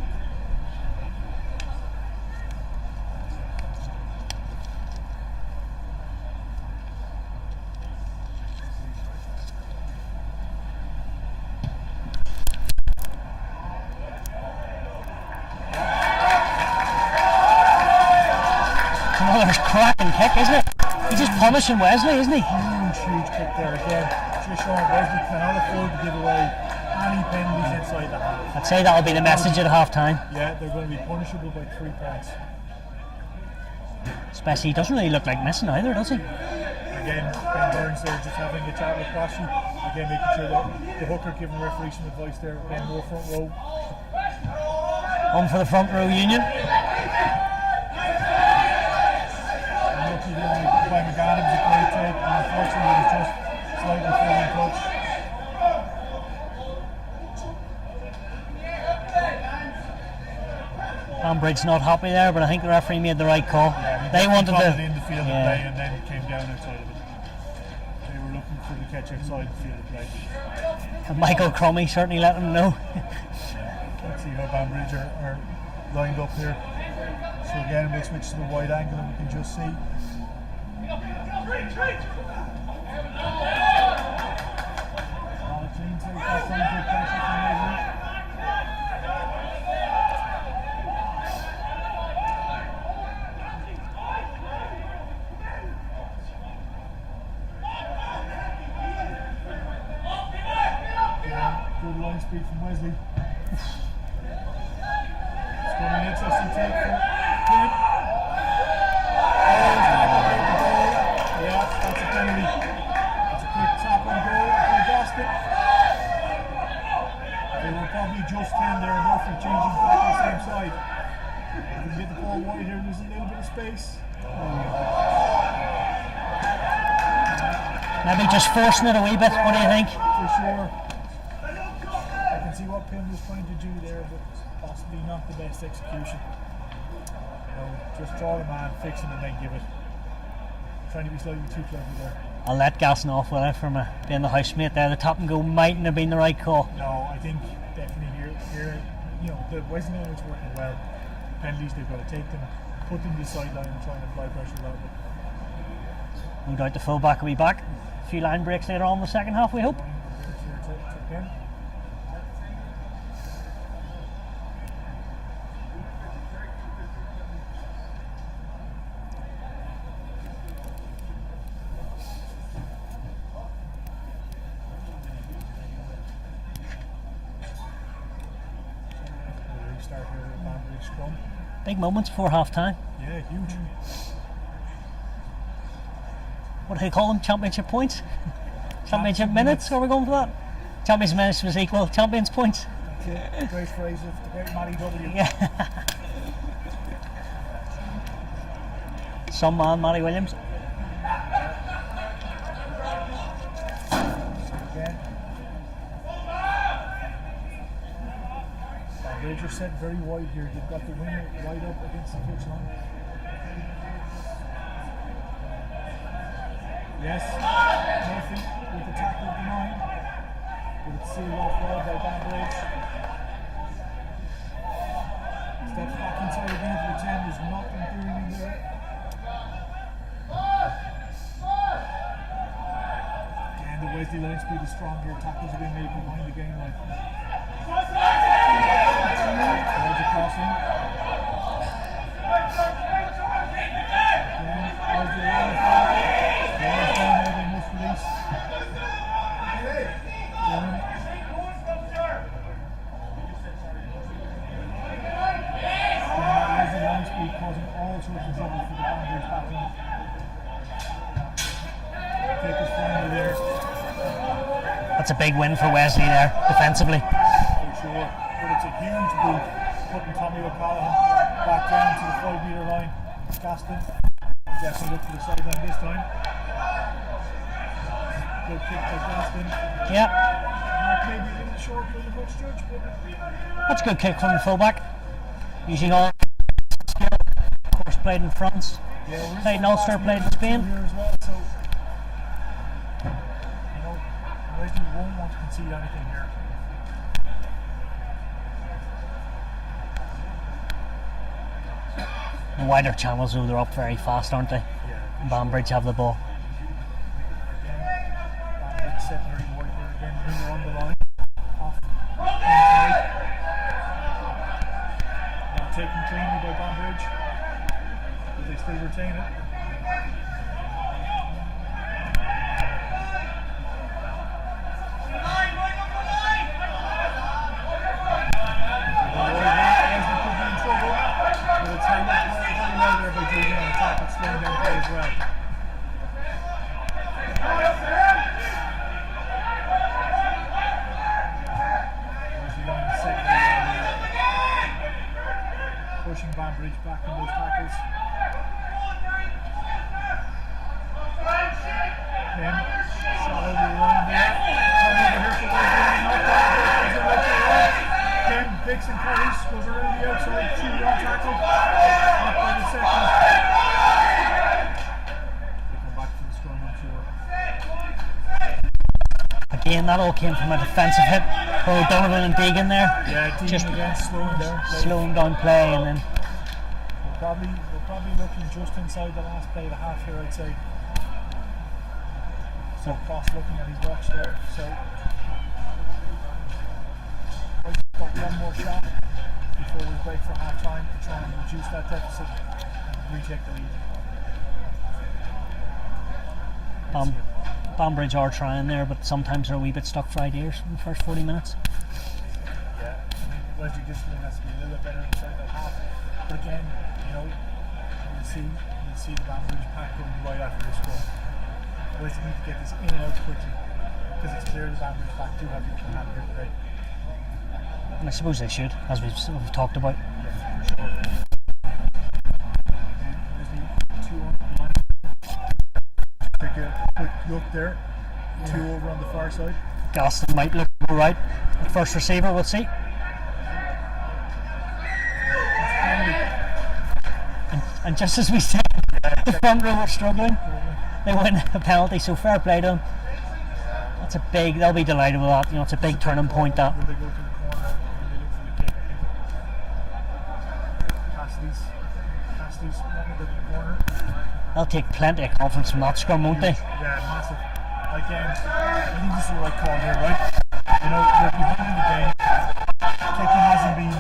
S2: Another cracking kick, isn't it? He's just punishing Wesley, isn't he?
S1: Huge kick there again. Just showing Wesley cannot afford to give away any penalties inside the half.
S2: I'd say that'll be the message at half time.
S1: Yeah, they're going to be punishable by 3 points.
S2: Especially, he doesn't really look like missing either, does he?
S1: Again, Ben Burns there just having a chat with Crossley. Again, making sure that the hooker giving the referee some advice there. Again, more front row.
S2: On for the front row union.
S1: By McGann, was a great take, and unfortunately he was just slightly falling touch.
S2: Banbridge not happy there, but I think the referee made the right call.
S1: Yeah,
S2: they wanted to
S1: in the field of play and then came down outside of it. They were looking for the catch outside the field of play.
S2: And Michael Crummy certainly let them know.
S1: Let's see how Banbridge are lined up here. So again, we'll switch to the wide angle and we can just see. Good line speed from Wesley. It's going to be an interesting take for Kid. Yeah, that's a penalty. That's a quick tap and goal by Gaston. They will probably just in there enough and changing back to the same side. If we can get the ball wide here, there's a little bit of space.
S2: Maybe just forcing it a wee bit, what do you think?
S1: For sure. I can see what Pim was trying to do there, but possibly not the best execution. You know, just draw the man, fix him, and then give it. Trying to be slightly too clever there.
S2: I'll let Gaston off with it from being the housemate there. The tap and go mightn't have been the right call.
S1: No, I think definitely here, you know, the Wesley is working well. Penalties, they've got to take them, put them to the sideline and try and apply pressure a little bit.
S2: No doubt the full back will be back. A few line breaks later on in the second half, we hope.
S1: Start here with a Banbridge scrum.
S2: Big moments before half time.
S1: Yeah, huge.
S2: What do they call them? Championship points? Championship minutes? Are we going for that? Championship minutes was equal Champions points.
S1: Okay. Great phrase of the great Matty W.
S2: Yeah. Some man, Matty Williams.
S1: Again. Banbridge are set very wide here. They've got the winger right up against the pitch line. Yes, Murphy with the tackle of the 9. But it's sealed off well by Banbridge. Steps back inside again to the 10. There's nothing doing in there. Again, the Wesley line speed is strong here. Tackles are being made behind the game line. There's a crossing. Again, there's the line. They must release. Line speed causing all sorts of trouble for the Banbridge backline. Take his final there.
S2: That's a big win for Wesley there, defensively.
S1: For sure. But it's a huge boot putting Tommy O'Callaghan Back down to the 5 metre line. Gaston. Definitely look for the sideline this time. Good kick by Gaston.
S2: Yeah.
S1: Mark maybe a little short for the coach judge, but
S2: That's a good kick from the fullback. Using all skill. Of course, played in France.
S1: yeah,
S2: Played in Ulster, played in Spain.
S1: here as well, so you know, Wesley won't want to concede anything here.
S2: The wider channels, though, they're up very fast, aren't they?
S1: Yeah.
S2: Banbridge have the ball.
S1: Banbridge set very wide here again. Ringer on the line. Off. Not taken cleanly by Banbridge, but they still retain it. Pushing Banbridge back in those tackles. Then shot over the line there. Turn over here for Wesley. Not bad. Then picks and carries, goes around the outside. 2-yard tackle. Not by the second. They come back to the scrum, I'm sure.
S2: Again, that all came from a defensive hit. Oh, Donovan and Deegan there.
S1: Yeah, Deegan
S2: Just
S1: again slowing down play.
S2: slowing down play, and then
S1: We're probably looking just inside the last play of the half here, I'd say. So Cross looking at his watch there. So we've got one more shot before we break for half time to try and reduce that deficit and retake the lead.
S2: Banbridge are trying there, but sometimes they're a wee bit stuck for ideas in the first 40 minutes.
S1: Yeah, I mean, Wesley discipline has to be a little bit better inside that half. But again, you know, you'll see the Banbridge pack going right after this goal. Wesley need to get this in and out quickly because it's clear the Banbridge pack do have the upper hand here today.
S2: And I suppose they should, as we've talked about.
S1: Yeah, for sure. And Wesley 2 on the line. Take a quick look there. 2 over on the far side.
S2: Gaston might look right. First receiver, we'll see. And just as we said, the front row were struggling. They win a penalty, so fair play to them. That's a big. They'll be delighted with that. You know, it's a big turning point. That.
S1: Will they go to the corner? Will they look for the kick? Cassidy's wanting to go to the corner.
S2: They'll take plenty of confidence from that scrum, won't they?
S1: Yeah, massive. Again, I think this is the right call here, right? You know, we're behind in the game. Kicking hasn't been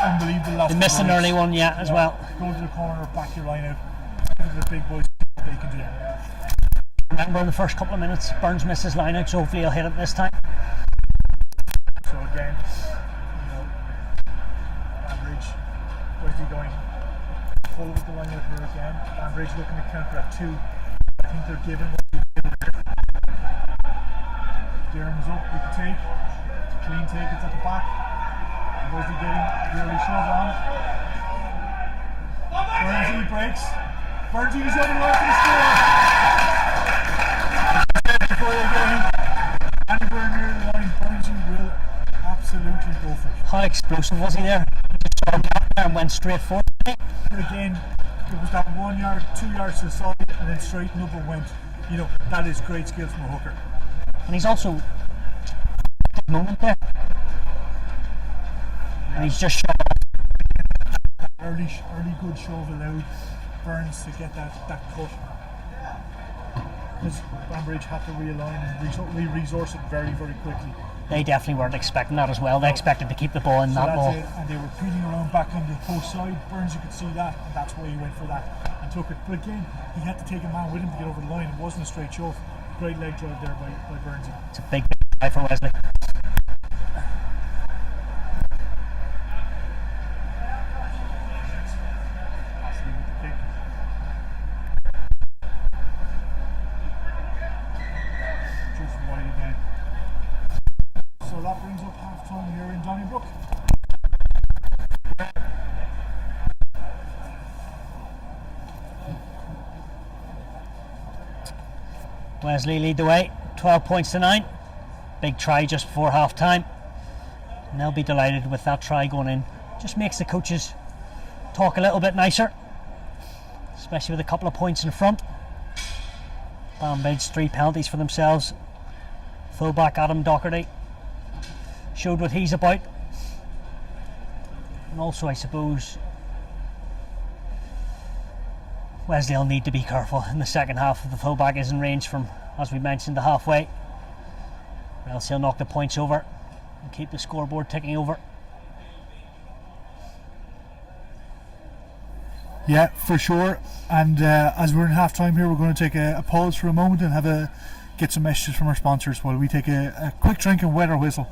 S1: unbelievable last
S2: They missed an early one, yeah, as well.
S1: Go to the corner, back your line out. Give it to the big boys what they can do.
S2: Remember in the first couple of minutes, Burns missed his line out, so hopefully he'll hit it this time.
S1: So again, you know, Banbridge, where's he going? Full with the line out here again. Banbridge looking to counter at 2. I think they're giving what they give here. Durham's up with the take. Clean take, it's at the back. And where's he getting? The early shove on. Burnsy breaks. Burnsy is over the line for the score. Before they get him, anywhere near the line, Burnsy will absolutely go for it.
S2: How explosive was he there? He just saw him back there and went straight forward.
S1: Again, it was that 1 yard, 2 yards to the side, and then straightened up and went. You know, that is great skill from a hooker.
S2: And he's also at the moment there.
S1: Yeah.
S2: And he's just shot off.
S1: Early good shove allowed Burns to get that cut. Because Banbridge had to realign and resource it very, very quickly.
S2: They definitely weren't expecting that as well. They expected to keep the ball in
S1: So
S2: that
S1: that's
S2: ball.
S1: it, and they were peeling around back on the post side. Burns, you could see that, and that's why he went for that and took it. But again, he had to take a man with him to get over the line. It wasn't a straight shove. Great leg drive there by Burns.
S2: It's a big try for Wesley.
S1: Cassidy with the kick. Just wide again. So that brings up half time here in Donnybrook.
S2: Wesley lead the way, 12 points to 9. Big try just before half time. And they'll be delighted with that try going in. Just makes the coaches talk a little bit nicer, especially with a couple of points in front. Banbridge 3 penalties for themselves. Fullback Adam Doherty showed what he's about. And also, I suppose, Wesley will need to be careful in the second half if the fullback is in range from, as we mentioned, the halfway, or else he'll knock the points over and keep the scoreboard ticking over.
S1: Yeah, for sure. And as we're in half time here, we're going to take a pause for a moment and get some messages from our sponsors while we take a quick drink and wet our whistle.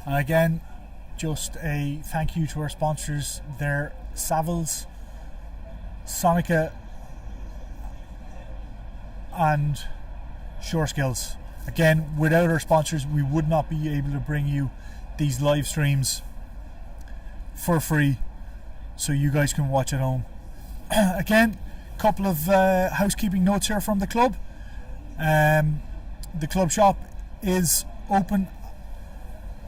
S1: And again, just a thank you to our sponsors. They're Savills, Sonica and Shore Skills. Again, without our sponsors, we would not be able to bring you these live streams for free so you guys can watch at home. Again, a couple of housekeeping notes here from the club. The club shop is open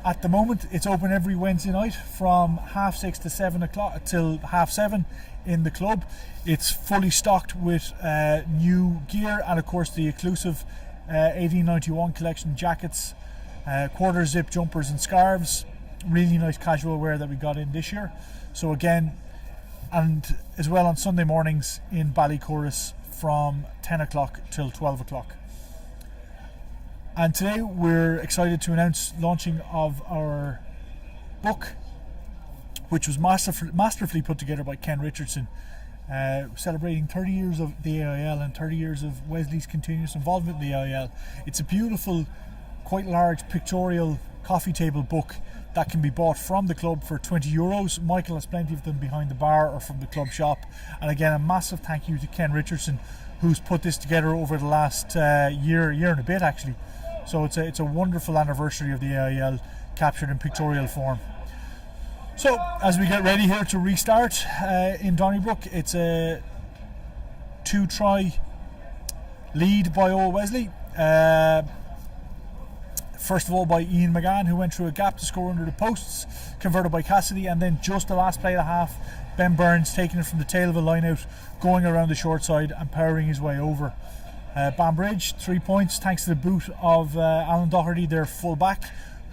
S1: at the moment. It's open every Wednesday night from 6:30 to 7 o'clock till 7:30 in the club. It's fully stocked with new gear and of course the exclusive 1891 collection jackets, quarter zip jumpers and scarves. Really nice casual wear that we got in this year. So again, and as well on Sunday mornings in Ballychorus from 10 o'clock till 12 o'clock. And today we're excited to announce launching of our book, which was masterfully put together by Ken Richardson, celebrating 30 years of the AIL and 30 years of Wesley's continuous involvement in the AIL. It's a beautiful, quite large pictorial coffee table book that can be bought from the club for €20. Michael has plenty of them behind the bar or from the club shop. And again, a massive thank you to Ken Richardson, who's put this together over the last year and a bit actually. So it's a wonderful anniversary of the AIL captured in pictorial form. So as we get ready here to restart in Donnybrook, it's a 2-try lead by Old Wesley. First of all by Ian McGann, who went through a gap to score under the posts, converted by Cassidy, and then just the last play of the half, Ben Burns taking it from the tail of a line out, going around the short side and powering his way over. Banbridge 3 points thanks to the boot of Alan Doherty, their full back,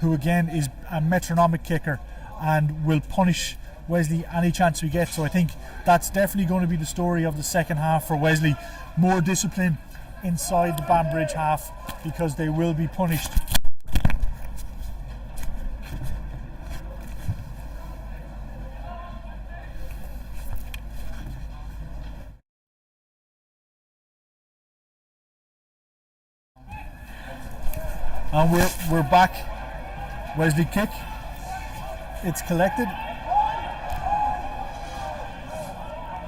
S1: who again is a metronomic kicker and will punish Wesley any chance we get. So I think that's definitely going to be the story of the second half for Wesley. More discipline inside the Banbridge half because they will be punished. And we're back. Wesley kick. It's collected.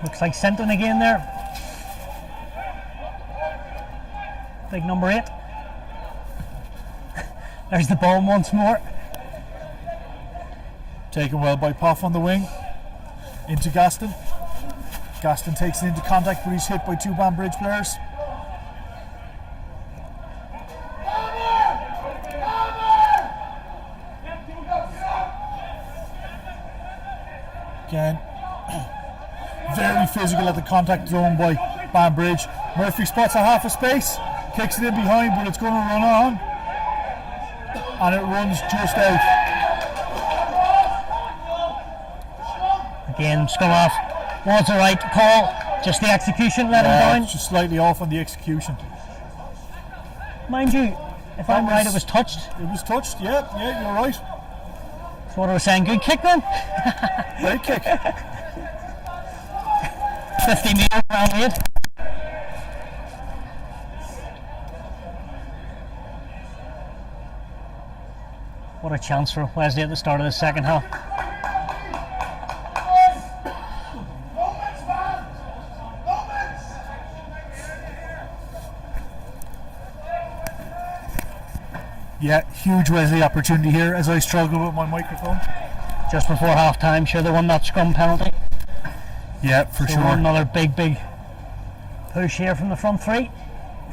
S2: Looks like Senton again there. Big number 8. There's the ball once more.
S1: Taken well by Poff on the wing. Into Gaston. Gaston takes it into contact, but he's hit by 2 Banbridge players. Again, very physical at the contact zone by Banbridge. Murphy spots a half a space, kicks it in behind, but it's going to run on, and it runs just out.
S2: Again, scum off. Was the right call, just the execution let him down.
S1: Just slightly off on the execution.
S2: Mind you, if I'm right, it was touched.
S1: It was touched, yeah, you're right.
S2: That's what I was saying. Good kick then.
S1: Great kick.
S2: 50 metres round it. What a chance for Wesley at the start of the second half.
S1: Yeah, huge Wesley opportunity here as I struggle with my microphone.
S2: Just before half time, sure they won that scrum penalty.
S1: Yeah, for
S2: So
S1: sure.
S2: another big push here from the front 3.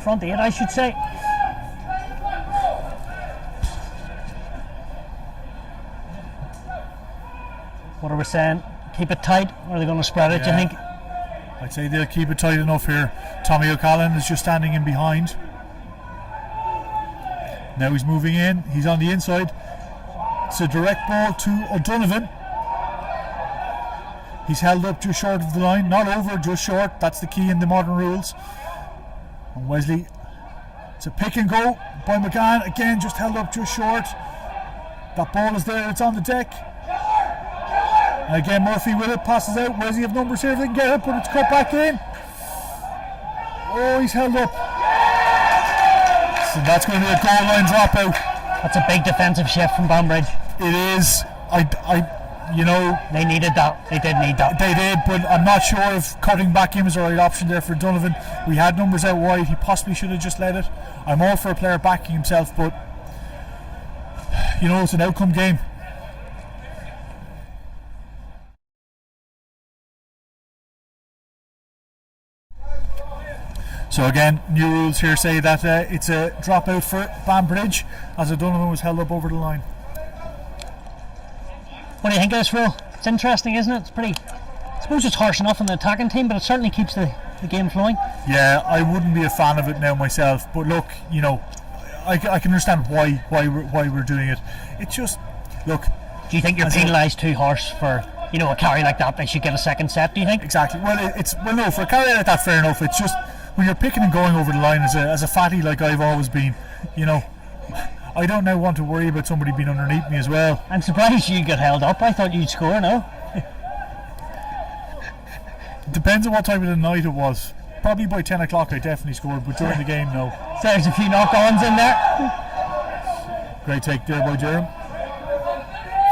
S2: Front 8, I should say. What are we saying? Keep it tight, or are they going to spread it, do you think?
S1: I'd say they'll keep it tight enough here. Tommy O'Callaghan is just standing in behind. Now he's moving in, he's on the inside. It's a direct ball to O'Donovan. He's held up just short of the line, not over, just short. That's the key in the modern rules. And Wesley, it's a pick and go by McGann, again just held up just short. That ball is there, it's on the deck. And again Murphy with it, passes out. Wesley have numbers here if they can get it, but it's cut back in. Oh, he's held up. So that's going to be a goal line dropout.
S2: That's a big defensive shift from Banbridge.
S1: It is. You know,
S2: they needed that. They did need that.
S1: They did, but I'm not sure if cutting back in was the right option there for Donovan. We had numbers out wide. He possibly should have just let it. I'm all for a player backing himself, but you know, it's an outcome game. So again, new rules here say that it's a dropout for Banbridge as O'Donovan was held up over the line.
S2: What do you think of this rule? It's interesting, isn't it? It's pretty. I suppose it's harsh enough on the attacking team, but it certainly keeps the game flowing.
S1: Yeah, I wouldn't be a fan of it now myself, but look, you know, I can understand why we're doing it. It's just, look.
S2: Do you think you're penalised too harsh for, you know, a carry like that? They should get a second set. Do you think?
S1: Exactly. Well, no, for a carry like that, fair enough. It's just when you're picking and going over the line as a fatty like I've always been, you know. I don't now want to worry about somebody being underneath me as well.
S2: I'm surprised you got held up. I thought you'd score, no?
S1: It depends on what time of the night it was. Probably by 10 o'clock I definitely scored, but during the game, no.
S2: So there's a few knock-ons in there.
S1: Great take there by Durham.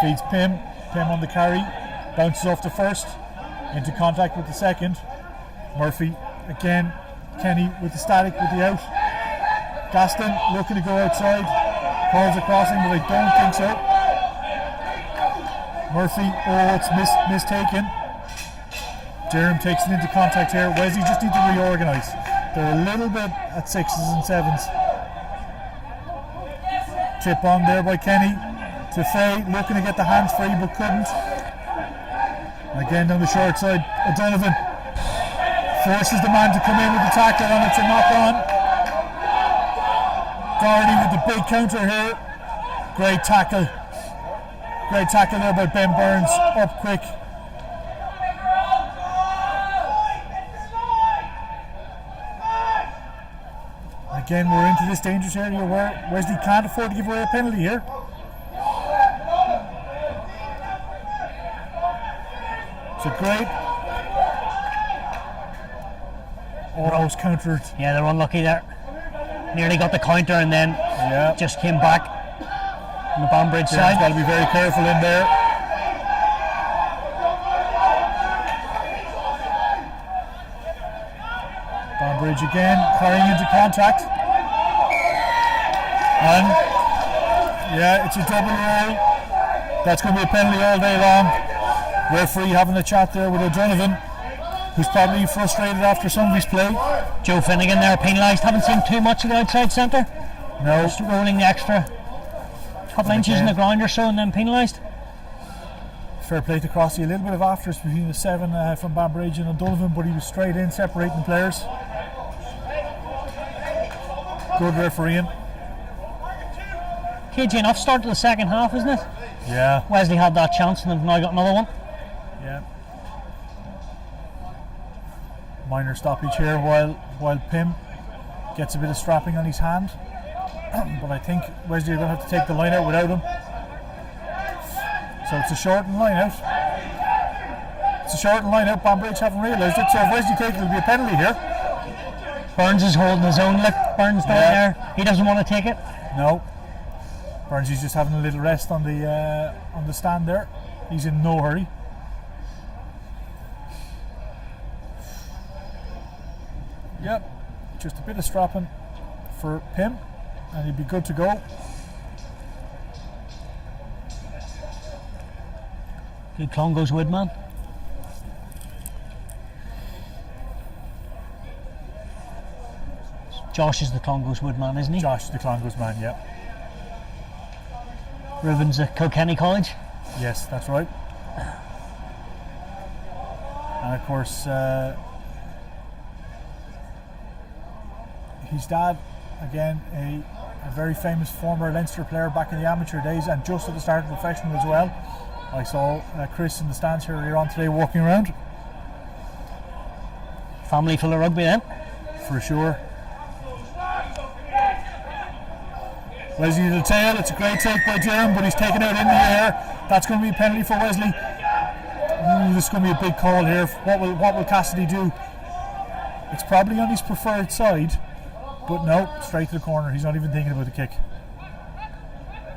S1: Feeds Pim. Pim on the carry. Bounces off the first. Into contact with the second. Murphy again. Kenny with the static with the out. Gaston looking to go outside. Calls a crossing, but I don't think so. Murphy, it's mistaken. Durham takes it into contact here. Wesley just need to reorganise. They're a little bit at 6s and 7s. Tip on there by Kenny to Faye, looking to get the hands free but couldn't. Again down the short side, O'Donovan forces the man to come in with the tackle, and it's a knock on. Doherty with the big counter here. Great tackle there by Ben Burns, up quick. Again, we're into this dangerous area where Wesley can't afford to give away a penalty here. It's a great. Almost countered.
S2: Yeah, they're unlucky there. nearly got the counter and then just came back on the Banbridge side.
S1: Got to be very careful in there. Banbridge again carrying into contact, and it's a double roll. That's going to be a penalty all day long. Referee having a chat there with O'Donovan, who's probably frustrated after some of his play.
S2: Joe Finnegan there penalised. Haven't seen too much of the outside centre.
S1: No.
S2: Just rolling the extra couple inches in the ground or so and then penalised.
S1: Fair play to Crossy. A little bit of afters between the 7 from Banbridge and O'Donovan, but he was straight in separating players. Good refereeing.
S2: KG enough start to the second half, isn't it?
S1: Yeah.
S2: Wesley had that chance and they've now got another one.
S1: Yeah. Minor stoppage here while Pym gets a bit of strapping on his hand. But I think Wesley are going to have to take the line out without him. So it's a shortened line out. Banbridge haven't realised it. So if Wesley take it, it'll be a penalty here.
S2: Burns is holding his own. Look, Burns down there. He doesn't want to take it.
S1: No. Burns is just having a little rest on the stand there. He's in no hurry. Yep. Just a bit of strapping for Pym, and he'd be good to go.
S2: Good Clongowes Woodman. Josh is the Clongowes Woodman, isn't he?
S1: Josh is the Clongowes man, yeah.
S2: Reuben's at Kilkenny College.
S1: Yes, that's right. And of course, his dad, again, a very famous former Leinster player back in the amateur days and just at the start of professional as well. I saw Chris in the stands here earlier on today walking around.
S2: Family full of rugby then?
S1: For sure. Wesley to the tail, it's a great take by Durham, but he's taken out in the air. That's going to be a penalty for Wesley. This is going to be a big call here. What will Cassidy do? It's probably on his preferred side, but no, straight to the corner. He's not even thinking about the kick.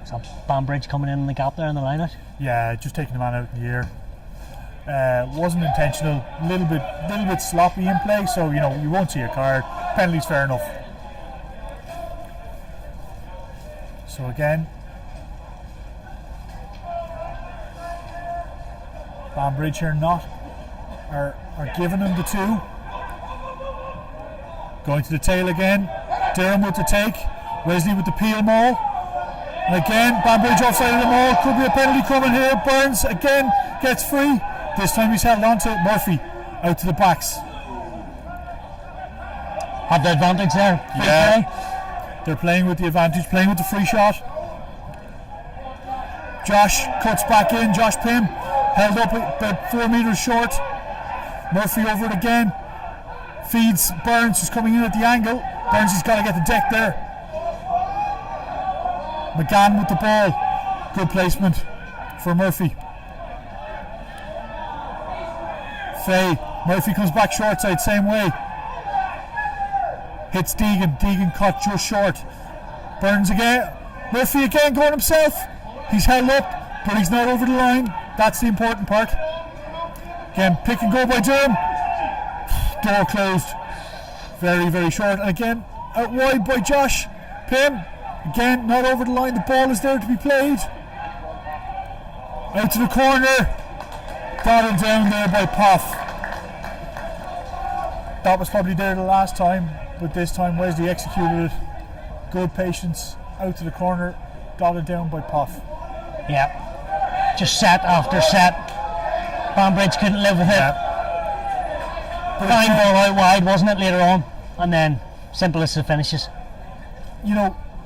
S2: So Banbridge coming in the gap there in the line out.
S1: Yeah, just taking the man out in the air. Wasn't intentional. Little bit sloppy in play, so you won't see a card. Penalty's fair enough. So again, Banbridge here are giving him the 2. Going to the tail again. Durham with the take. Wesley with the peel maul. And again, Banbridge offside of the maul. Could be a penalty coming here. Burns again gets free. This time he's held on to Murphy out to the backs.
S2: Had the advantage there.
S1: Yeah. They're playing with the advantage, playing with the free shot. Josh cuts back in. Josh Pym held up about 4 metres short. Murphy over it again. Feeds Burns, who's coming in at the angle. Burns has got to get the deck there. McGann with the ball. Good placement for Murphy. Fay. Murphy comes back short side, same way. Hits Deegan. Deegan cut just short. Burns again. Murphy again going himself. He's held up, but he's not over the line. That's the important part. Again, pick and go by Durham. Door closed. Very, very short. And again, out wide by Josh Pym. Again, not over the line. The ball is there to be played. Out to the corner. Dotted down there by Poff. That was probably there the last time, but this time Wesley executed it. Good patience. Out to the corner. Dotted down by Poff.
S2: Yeah. Just set after set. Banbridge couldn't live with it.
S1: Yeah.
S2: Fine ball out wide, wasn't it, later on? And then simple as the finishes.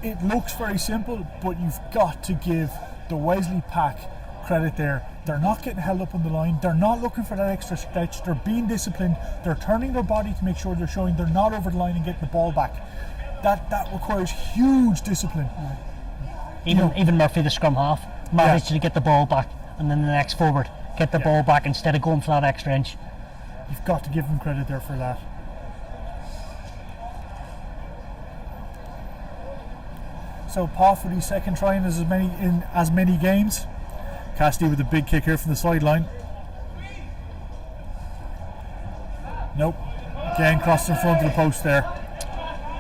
S1: It looks very simple, but you've got to give the Wesley pack credit there. They're not getting held up on the line. They're not looking for that extra stretch. They're being disciplined. They're turning their body to make sure they're showing they're not over the line and getting the ball back. That requires huge discipline.
S2: Even Murphy, the scrum half, managed to get the ball back, and then the next forward get the ball back instead of going for that extra inch.
S1: You've got to give them credit there for that. So Poff with his second try in as many games. Cassidy with a big kick here from the sideline. Nope. Again, crossed in front of the post there.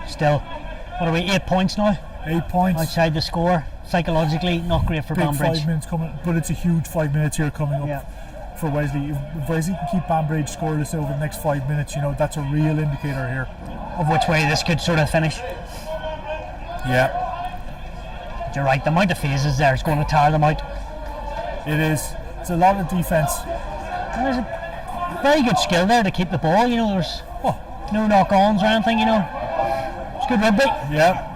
S2: Still, what are we, 8 points now?
S1: 8 points.
S2: Outside the score. Psychologically, not great for
S1: Big
S2: Banbridge.
S1: 5 minutes coming, but it's a huge 5 minutes here coming up for Wesley. If Wesley can keep Banbridge scoreless over the next 5 minutes, you know, that's a real indicator here.
S2: Of which way this could sort of finish.
S1: Yeah.
S2: But you're right, the amount of phases there is going to tire them out.
S1: It is. It's a lot of defence.
S2: And there's a very good skill there to keep the ball, you know, there's no knock-ons or anything, you know. It's good rugby.
S1: Yeah.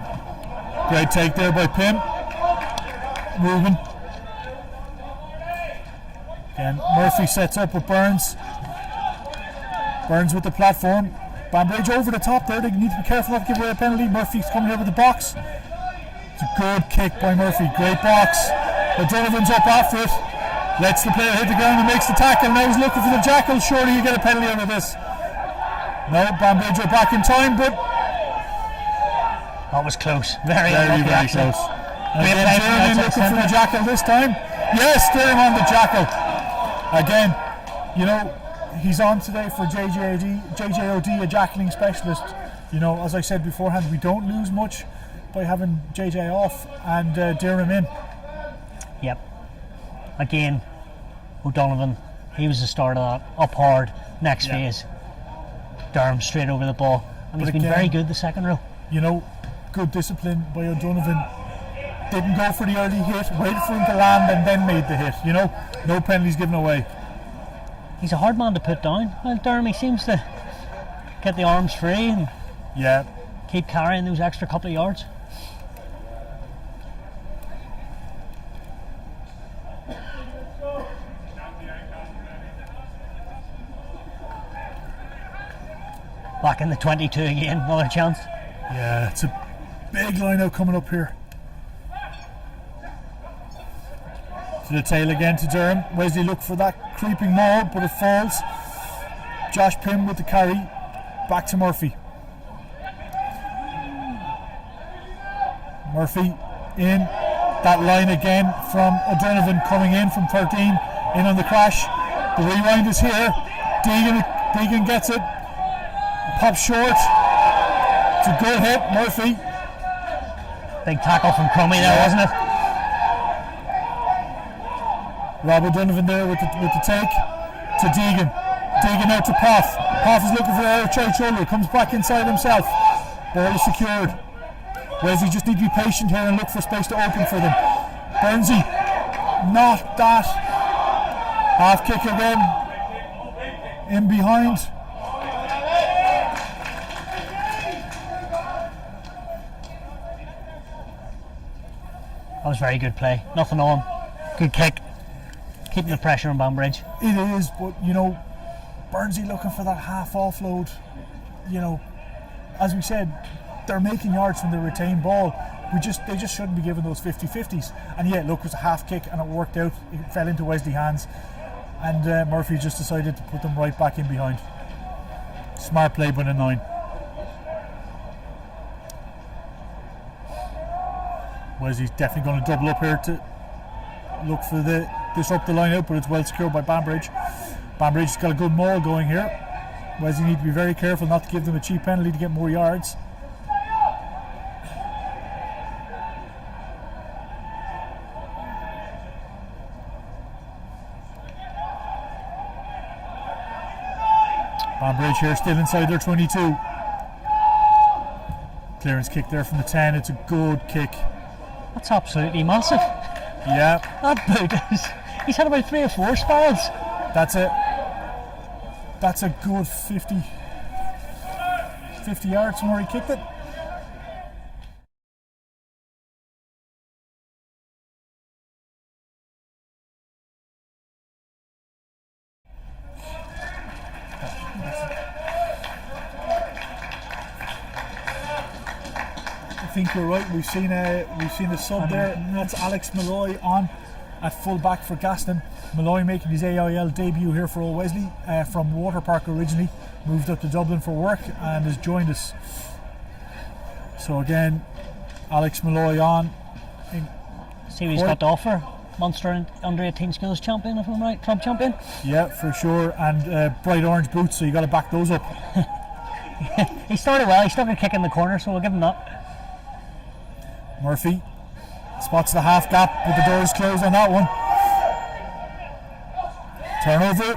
S1: Great take there by Pym. Moving. Again, Murphy sets up with Burns. Burns with the platform. Banbridge over the top there. They need to be careful not to give away a penalty. Murphy's coming here with the box. It's a good kick by Murphy. Great box. O'Donovan's up after it. Lets the player hit the ground and makes the tackle. Now he's looking for the jackal. Surely you get a penalty out of this. No, Banbridge are back in time, but
S2: that was close. Very
S1: close. And again, Jeremy looking for the jackal this time. Yes, steer him on the jackal. Again, you know, he's on today for JJOD, a jackling specialist. You know, as I said beforehand, we don't lose much by having JJ off and Durham in.
S2: Yep. Again, O'Donovan, he was the start of that. Up hard, next phase. Durham straight over the ball. And he's been very good the second row.
S1: You know, good discipline by O'Donovan. Didn't go for the early hit, waited for him to land and then made the hit. You know, no penalties given away.
S2: He's a hard man to put down. Well, Durham, he seems to get the arms free and keep carrying those extra couple of yards. Back in the 22 again, another chance.
S1: Yeah, it's a big line out coming up here. To the tail again to Durham. Wesley look for that creeping maul, but it falls. Josh Pym with the carry. Back to Murphy. Murphy in. That line again from O'Donovan coming in from 13. In on the crash. The rewind is here. Deegan gets it. Pops short. It's a good hit, Murphy.
S2: Big tackle from Crummy there, wasn't it?
S1: Rob O'Donovan there with the take to Deegan. Deegan out to Poff. Poff is looking for the outside shoulder. Comes back inside himself. Ball is secured. Wesley just need to be patient here and look for space to open for them. Burnsy. Not that. Half kick again. In behind.
S2: That was very good play. Nothing on. Good kick. Keeping the pressure on Banbridge.
S1: It is, but you know, Burnsy looking for that half offload. You know, as we said, they're making yards from the retained ball. They just shouldn't be given those 50-50s. And yeah, look, it was a half kick and it worked out. It fell into Wesley hands, and Murphy just decided to put them right back in behind. Smart play by the 9. Wesley's definitely going to double up here to look for disrupt the line out, but it's well secured by Banbridge. Banbridge's got a good maul going here. Wesley need to be very careful not to give them a cheap penalty to get more yards. Banbridge here still inside their 22. Clearance kick there from the 10. It's a good kick.
S2: That's absolutely massive.
S1: Yeah.
S2: That boot is, he's had about 3 or 4 spirals.
S1: That's it. That's a good 50 yards from where he kicked it. I think you're right. We've seen a sub there. That's Alex Malloy on at full back for Gaston. Malloy making his AIL debut here for Old Wesley from Waterpark originally, moved up to Dublin for work and has joined us. So again, Alex Malloy on.
S2: See what he's got to offer. Munster under 18 skills champion, if I'm right, club champion.
S1: Yeah, for sure, and bright orange boots, so you got to back those up.
S2: He started well. He stuck a kick in the corner, so we'll give him that.
S1: Murphy spots the half gap, but the doors closed on that one. Turnover.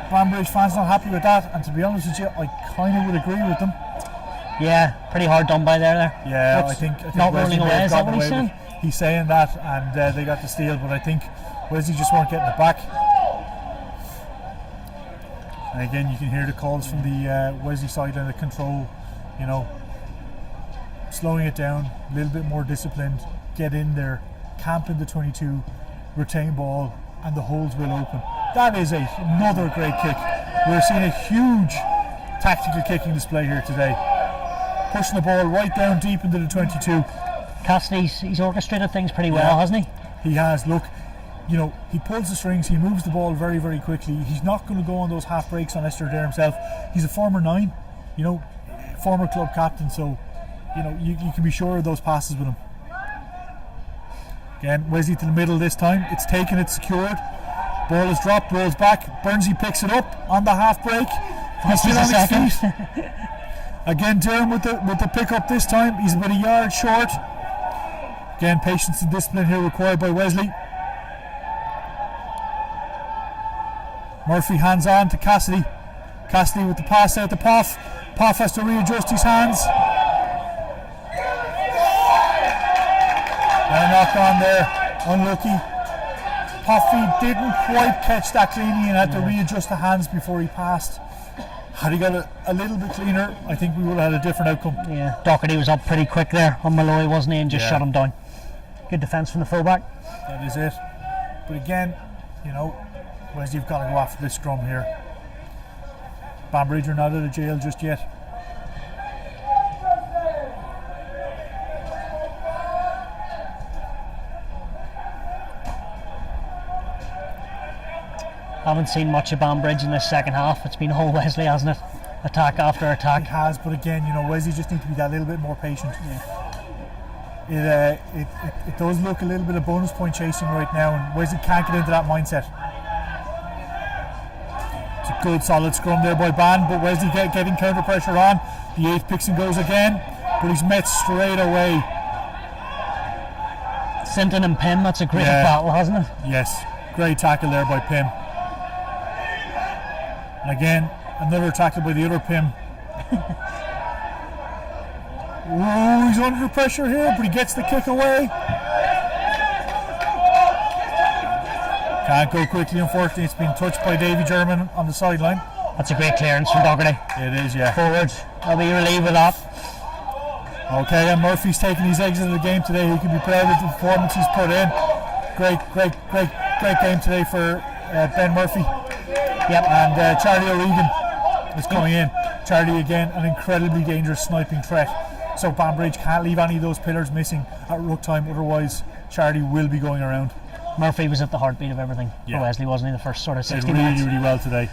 S1: Banbridge fans not happy with that, and to be honest with you, I kind of would agree with them.
S2: Yeah, pretty hard done by there.
S1: Yeah, I think
S2: not
S1: Wesley
S2: rolling away. Is that what he's saying?
S1: He's saying that, and they got the steal, but I think Wesley just weren't getting it back. And again, you can hear the calls from the Wesley side and the control, you know, slowing it down, a little bit more disciplined, get in there, camp in the 22, retain ball, and the holes will open. That is another great kick. We're seeing a huge tactical kicking display here today. Pushing the ball right down deep into the 22.
S2: Cassidy's he's orchestrated things pretty well, hasn't he?
S1: He has. Look, you know, he pulls the strings, he moves the ball very, very quickly. He's not going to go on those half breaks on Esther Dare himself. He's a former 9, you know, former club captain, so, you know, you can be sure of those passes with him. Again, Wesley to the middle this time. It's taken, it's secured. Ball is dropped, rolls back. Burnsy picks it up on the half break. He's still on his feet. Again, Durham with the pick up this time. He's about a yard short. Again, patience and discipline here required by Wesley. Murphy hands on to Cassidy. Cassidy with the pass out to Poff. Poff has to readjust his hands. And a knock on there. Unlucky. Poffy didn't quite catch that cleanly and had to readjust the hands before he passed. Had he got a little bit cleaner, I think we would have had a different outcome.
S2: Yeah, Doherty was up pretty quick there on Malloy, wasn't he, and just shut him down. Good defence from the fullback.
S1: That is it. But again, you know, Wesley, you've got to go after this scrum here. Banbridge are not out of jail just yet.
S2: Haven't seen much of Banbridge in this second half. It's been all Wesley, hasn't it? Attack after attack.
S1: It has, but again, you know, Wesley just need to be that little bit more patient. Yeah. It does look a little bit of bonus point chasing right now, and Wesley can't get into that mindset. It's a good solid scrum there by Ban, but Wesley getting counter pressure on. The 8th picks and goes again, but he's met straight away.
S2: Sinton and Pym, that's a great battle, hasn't it?
S1: Yes, great tackle there by Pym. And again, another tackle by the other Pym. Ooh, he's under pressure here, but he gets the kick away. Can't go quickly, unfortunately. It's been touched by Davy German on the sideline.
S2: That's a great clearance from Doherty.
S1: It is, yeah.
S2: Forward. I'll be relieved with that.
S1: Okay, and Murphy's taking his exit of the game today. He can be proud of the performance he's put in. Great game today for Ben Murphy.
S2: Yep.
S1: And Charlie O'Regan is coming in. Charlie again, an incredibly dangerous sniping threat. So Banbridge can't leave any of those pillars missing at ruck time, otherwise Charlie will be going around.
S2: Murphy was at the heartbeat of everything for Wesley, wasn't he, the first sort of 60 minutes?
S1: Really well today.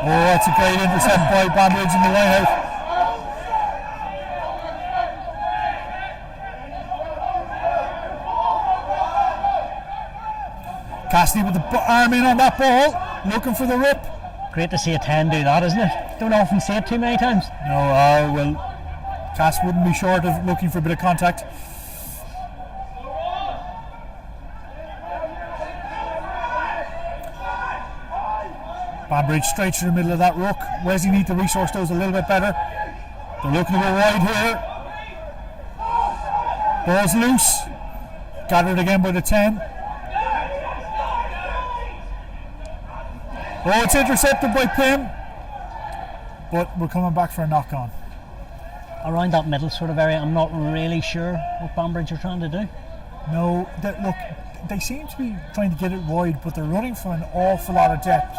S1: Oh, that's a great intercept by Banbridge in the line out. Cassidy with the arm in on that ball, looking for the rip.
S2: Great to see a 10 do that, isn't it? Don't often see it too many times.
S1: No, well, Cass wouldn't be short of looking for a bit of contact. Banbridge straight through the middle of that ruck. Wesley need to resource those a little bit better. They're looking to go wide here. Ball's loose. Gathered again by the 10. Oh, it's intercepted by Pym. But we're coming back for a knock on.
S2: Around that middle sort of area, I'm not really sure what Banbridge are trying to do.
S1: No, look, they seem to be trying to get it wide, but they're running from an awful lot of depth.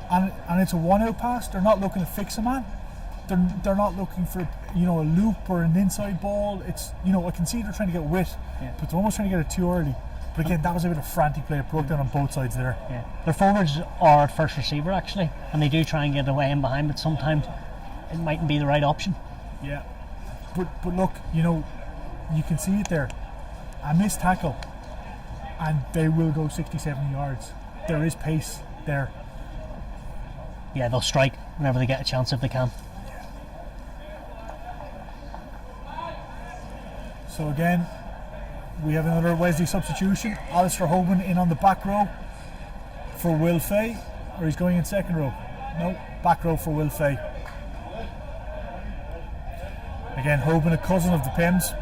S1: And it's a one-out pass. They're not looking to fix a man. They're not looking for, you know, a loop or an inside ball. It's, you know, I can see they're trying to get width, but they're almost trying to get it too early. But again, that was a bit of frantic play. It broke down on both sides there.
S2: Yeah. Their forwards are at first receiver actually, and they do try and get away in behind, but sometimes it mightn't be the right option.
S1: Yeah. But look, you know, you can see it there. A missed tackle, and they will go 60-70 yards. There is pace there.
S2: Yeah, they'll strike whenever they get a chance if they can.
S1: So again, we have another Wesley substitution. Alistair Hoban in on the back row for Will Fay, or he's going in second row. No, back row for Will Fay. Again, Hoban, a cousin of the Pims.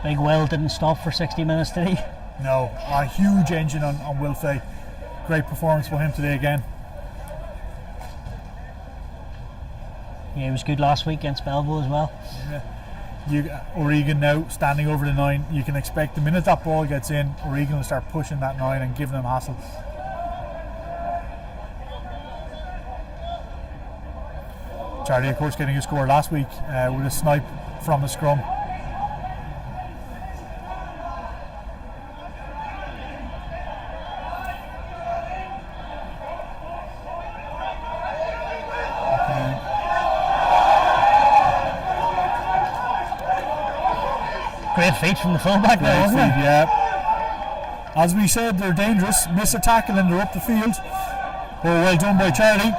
S2: Big Will didn't stop for 60 minutes, did he?
S1: No, a huge engine on Will Fay. Great performance for him today again.
S2: Yeah, he was good last week against Belleville as well.
S1: Yeah. O'Regan now standing over the 9. You can expect the minute that ball gets in, O'Regan will start pushing that 9 and giving them hassle. Charlie, of course, getting a score last week with a snipe from the scrum.
S2: Great feet from the fullback there, wasn't it?
S1: Yeah. As we said, they're dangerous. Miss a tackle and they're up the field. Oh, well done by Charlie.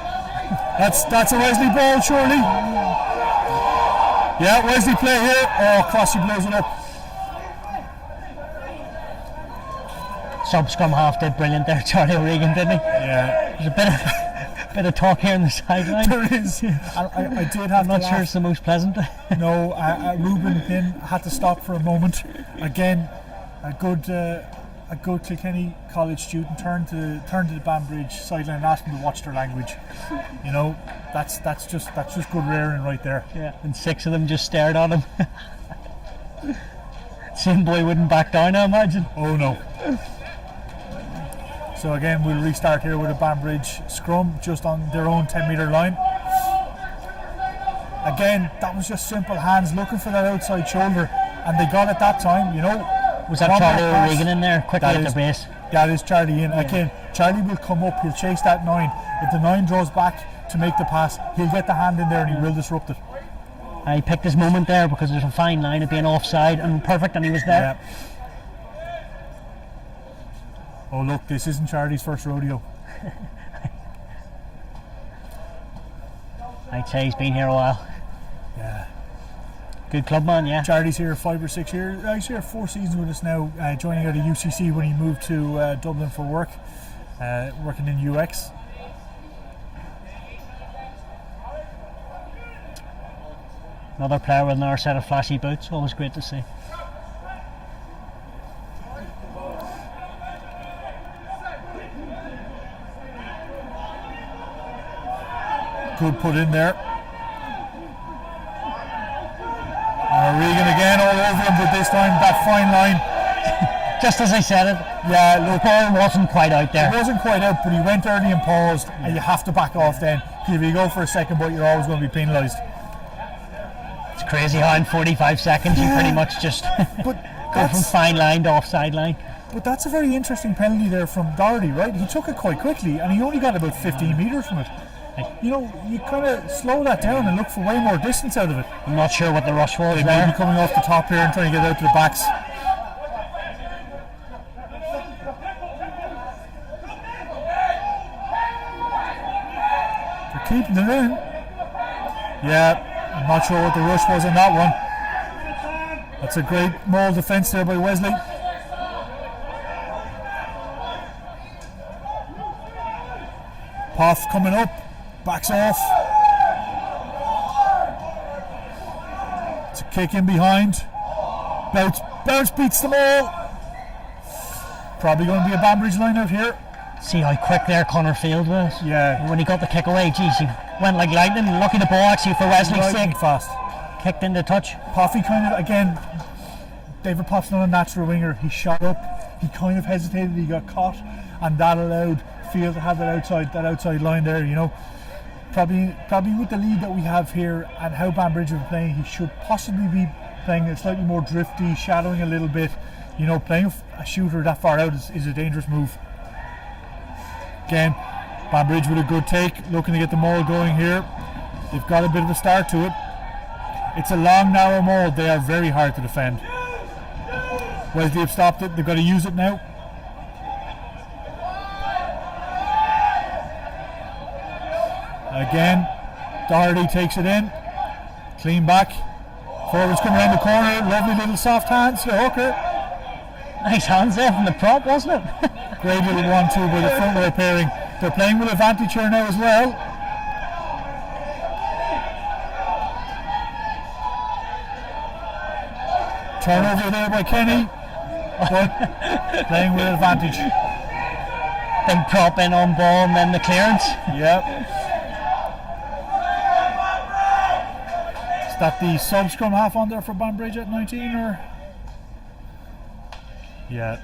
S1: That's a Wesley ball, surely. Yeah, Wesley play here. Oh, Crossy blows it up.
S2: Sub scrum half did brilliant there, Charlie O'Regan, didn't he?
S1: Yeah.
S2: There's a bit of talk here on the sideline.
S1: There is. I did have
S2: I'm not
S1: to
S2: sure
S1: laugh.
S2: it's the most pleasant.
S1: No, Ruben then had to stop for a moment. Again, a good Kilkenny College student turned to the Banbridge sideline and asked them to watch their language. You know, that's just good rearing right there.
S2: Yeah, and 6 of them just stared at him. Same boy wouldn't back down, I imagine.
S1: Oh no. So again, we'll restart here with a Banbridge scrum just on their own 10-metre line. Again, that was just simple hands looking for that outside shoulder, and they got it that time, you know.
S2: Was that Charlie O'Regan in there quickly at the base?
S1: That is Charlie in. Again, Charlie will come up, he'll chase that 9. If the 9 draws back to make the pass, he'll get the hand in there and he will disrupt it.
S2: He picked his moment there because there's a fine line of being offside and perfect, and he was there.
S1: Yeah. Oh look, this isn't Charlie's first rodeo.
S2: I'd say he's been here a while.
S1: Yeah.
S2: Good club man, yeah.
S1: Charlie's here 5 or 6 years. He's here 4 seasons with us now, joining out of UCC when he moved to Dublin for work, working in UX.
S2: Another player with another set of flashy boots, always great to see.
S1: Good put in there. O'Regan again all over him, but this time that fine line.
S2: Just as I said it,
S1: Yeah,
S2: the
S1: look,
S2: ball wasn't quite out there.
S1: it wasn't quite out, but he went early and paused, and you have to back off then. If you go for a second but you're always going to be penalised.
S2: It's crazy how in 45 seconds you pretty much just
S1: But
S2: go from fine line to offside line.
S1: But that's a very interesting penalty there from Doherty, right? He took it quite quickly, and he only got about 15 metres from it. You know, you kind of slow that down and look for way more distance out of it.
S2: I'm not sure what the rush was
S1: They may
S2: there.
S1: be coming off the top here and trying to get out to the backs. They're keeping it in. Yeah, I'm not sure what the rush was on that one. That's a great maul defence there by Wesley. Poff coming up, backs off. It's a kick in behind. Bounce beats them all. Probably going to be a Banbridge line out here.
S2: See how quick there Connor Field was.
S1: Yeah.
S2: When he got the kick away, geez, he went like lightning. Lucky the ball actually for Wesley's
S1: Lightning
S2: sake.
S1: fast.
S2: Kicked into touch.
S1: Poffy kind of, again, David Poff's not a natural winger. He shot up, he kind of hesitated, he got caught, and that allowed Field to have that outside line there, you know. Probably with the lead that we have here and how Banbridge are playing, he should possibly be playing a slightly more drifty, shadowing a little bit. You know, playing a shooter that far out is a dangerous move. Again, Banbridge with a good take, looking to get the maul going here. They've got a bit of a start to it. It's a long, narrow mould. They are very hard to defend. Wesley have stopped it. They've got to use it now. Again, Doherty takes it in. Clean back. Forwards come around the corner. Lovely little soft hands to the hooker.
S2: Nice hands there from the prop, wasn't it?
S1: Great little 1-2 by the front row pairing. They're playing with advantage here now as well. Turnover there by Kenny. But playing with advantage.
S2: Big prop in on ball and then the clearance.
S1: Yep. Is that the sub scrum half on there for Banbridge at 19 or? Yeah.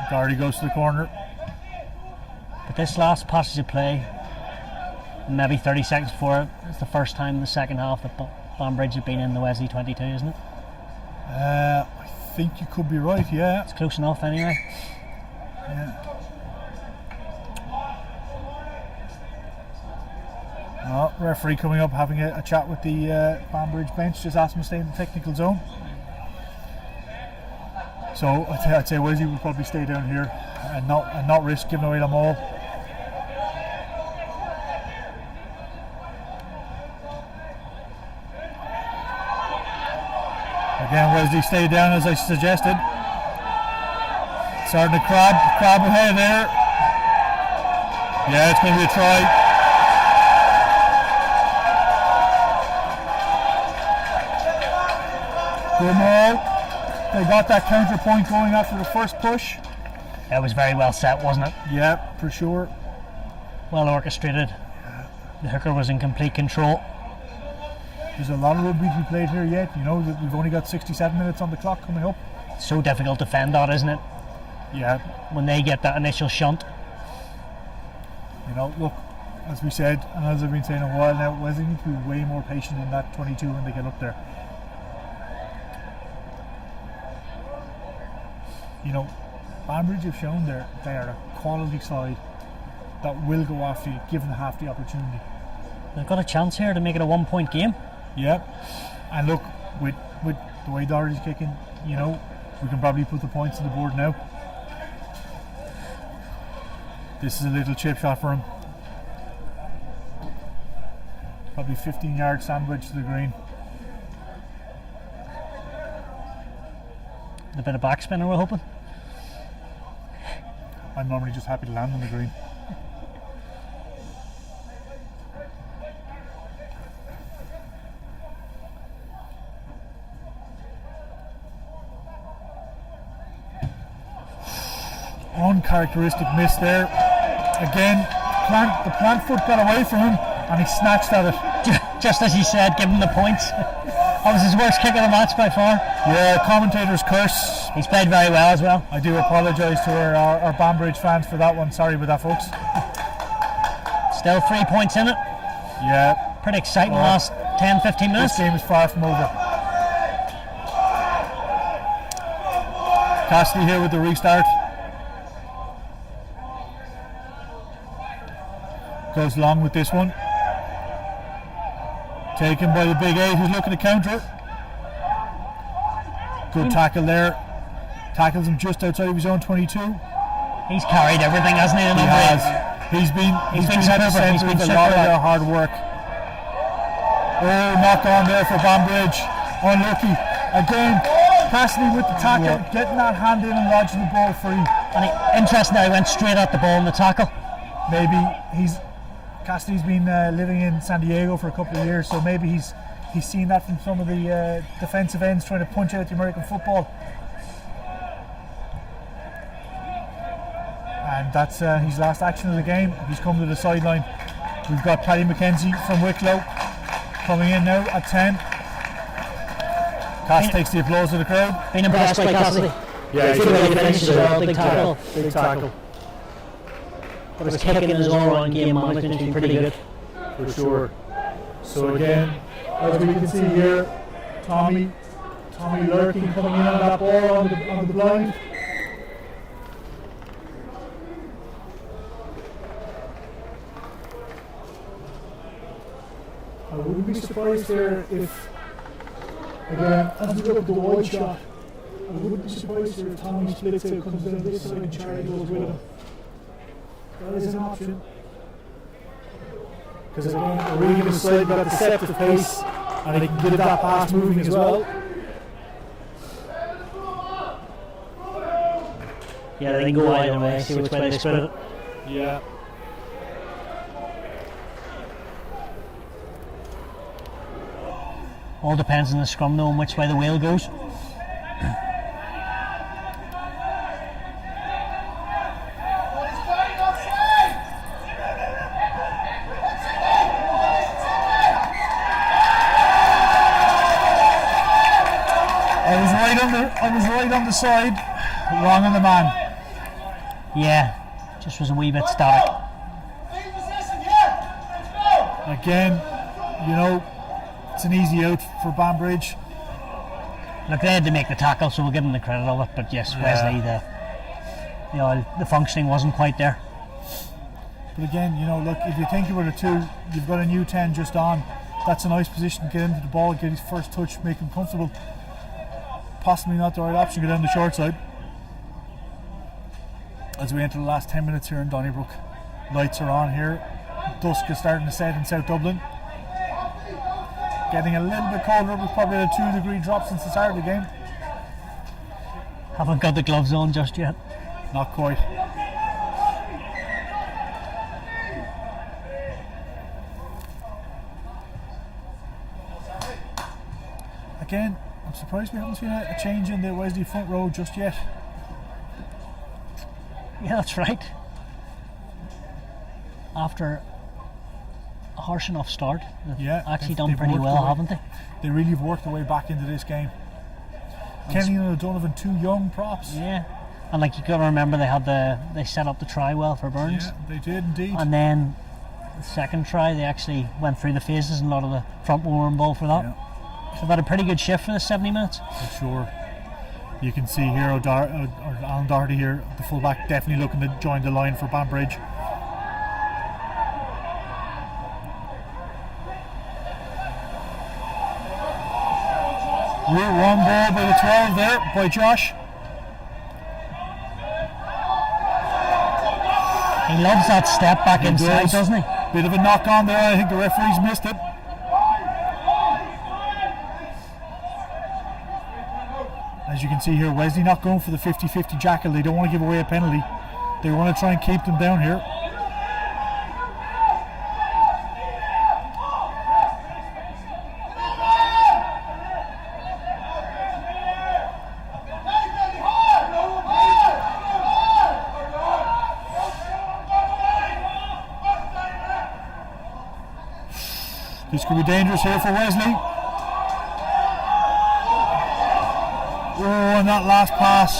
S1: Doherty goes to the corner.
S2: But this last passage of play, maybe 30 seconds before it, it's the first time in the second half that Banbridge have been in the Wesley 22, isn't it?
S1: I think you could be right, yeah.
S2: It's close enough anyway.
S1: Yeah. Oh, referee coming up having a chat with the Banbridge bench, just asking him to stay in the technical zone. So I'd say Wesley would probably stay down here and not risk giving away the maul. Again, Wesley stay down as I suggested. Starting to crab ahead there. Yeah, it's going to be a try. Good maul. They got that counter point going after the first push.
S2: It was very well set, wasn't it?
S1: Yeah, for sure.
S2: Well orchestrated. The hooker was in complete control.
S1: There's a lot of rugby to be played here yet. You know that we've only got 67 minutes on the clock coming up.
S2: So difficult to defend that, isn't it?
S1: Yeah.
S2: When they get that initial shunt.
S1: You know, look, as we said, and as I've been saying a while now, Wesley need to be way more patient in that 22 when they get up there. You know, Banbridge have shown they are a quality side that will go after you, given half the opportunity.
S2: They've got a chance here to make it a 1 point game.
S1: Yeah, and look, with the way Doherty's kicking, you know, we can probably put the points on the board now. This is a little chip shot for him. Probably 15-yard sandwich to the green.
S2: A bit of backspinner, we're hoping.
S1: I'm normally just happy to land on the green. Uncharacteristic miss there. Again, the plant foot got away from him and he snatched at it.
S2: Just as he said, give him the points. That was his worst kick of the match by far.
S1: Yeah, commentator's curse.
S2: He's played very well as well.
S1: I do apologise to our Banbridge fans for that one. Sorry about that, folks.
S2: Still 3 points in it.
S1: Yeah.
S2: Pretty exciting last 10-15 minutes.
S1: This game is far from over. Cassidy here with the restart. Goes long with this one. Taken by the big 8 who's looking to counter. Good tackle there. Tackles him just outside of his own 22.
S2: He's carried everything, hasn't he?
S1: He has. He's been at the centre with a lot of hard work. Oh, knock on there for Banbridge. Unlucky. Again, Cassidy with the tackle, getting that hand in and lodging the ball free.
S2: And interesting that he went straight at the ball in the tackle.
S1: Maybe Cassidy's been living in San Diego for a couple of years, so maybe he's seen that from some of the defensive ends trying to punch out the American football. And that's his last action of the game. He's come to the sideline. We've got Paddy McKenzie from Wicklow coming in now at 10. Cass takes the applause of the crowd.
S2: Been impressed by Cassidy.
S3: Yeah, he's
S2: good finishes as well. Big tackle.
S3: Big tackle.
S2: But his kicking and his all-round game management has been pretty good.
S3: For sure. So again, as we can see here, Tommy lurking, coming in on that ball on the blind. I wouldn't be surprised there if, again, as we look at the wide shot, I wouldn't be surprised if Tommy splits out, comes down this side and Charlie goes with him. That is an option. Because again, they're really going to slide at a deceptive pace and they can get that pass moving as well.
S2: Yeah, they can go either way, see which way they split it.
S3: Yeah.
S2: All depends on the scrum though and which way the wheel goes.
S1: I was right on the side, wrong on the man.
S2: Yeah, just was a wee bit static.
S1: Again, you know, it's an easy out for Banbridge.
S2: Look, they had to make the tackle, so we'll give them the credit of it. But yes, Wesley, the functioning wasn't quite there.
S1: But again, you know, look, if you think about it too, you've got a new 10 just on. That's a nice position to get into the ball, get his first touch, make him comfortable. Possibly not the right option, go down the short side. As we enter the last 10 minutes here in Donnybrook. Lights are on here. Dusk is starting to set in South Dublin. Getting a little bit colder, we've probably had a 2-degree drop since the start of the game.
S2: Haven't got the gloves on just yet.
S1: Not quite. Again, I'm surprised we haven't seen a change in the Wesley front row just yet.
S2: Yeah, that's right. After a harsh enough start, they've actually done pretty well, haven't they?
S1: They really have worked their way back into this game. Kenny and O'Donovan, two young props.
S2: Yeah, and like you got to remember, they set up the try well for Burns.
S1: Yeah, they did indeed.
S2: And then the second try, they actually went through the phases, and a lot of the front were involved for that. Yeah. So they've had a pretty good shift for the 70 minutes.
S1: For sure. You can see here Alan Doherty here, the fullback, definitely looking to join the line for Banbridge. Route 1 ball by the 12 there, by Josh.
S2: He loves that step back inside, doesn't he?
S1: Bit of a knock on there, I think the referee's missed it. As you can see here, Wesley not going for the 50-50 jackal. They don't want to give away a penalty. They want to try and keep them down here. This could be dangerous here for Wesley. Oh, and that last pass.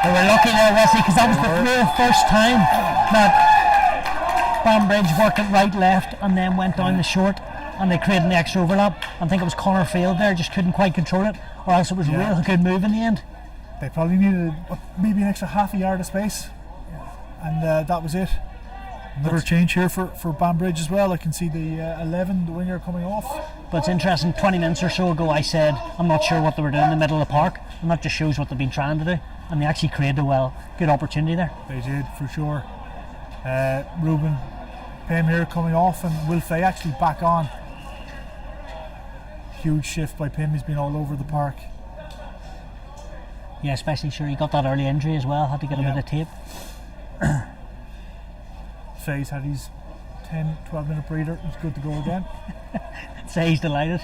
S2: They were lucky there, Wesley, because that was the real first time that Banbridge worked it right, left, and then went down the short, and they created an extra overlap. I think it was Connor Field there, just couldn't quite control it, or else it was a real good move in the end.
S1: They probably needed maybe an extra half a yard of space, and that was it. Another change here for Banbridge as well. I can see the 11, the winger, coming off.
S2: But it's interesting, 20 minutes or so ago I said I'm not sure what they were doing in the middle of the park, and that just shows what they've been trying to do, and they actually created a good opportunity there.
S1: They did, for sure. Ruben Pym here coming off, and Will Fay actually back on. Huge shift by Pym, he's been all over the park.
S2: Yeah, especially sure he got that early injury as well, had to get a bit of tape.
S1: Fay's had his 10-12 minute breather, he's good to go again.
S2: Say he's delighted.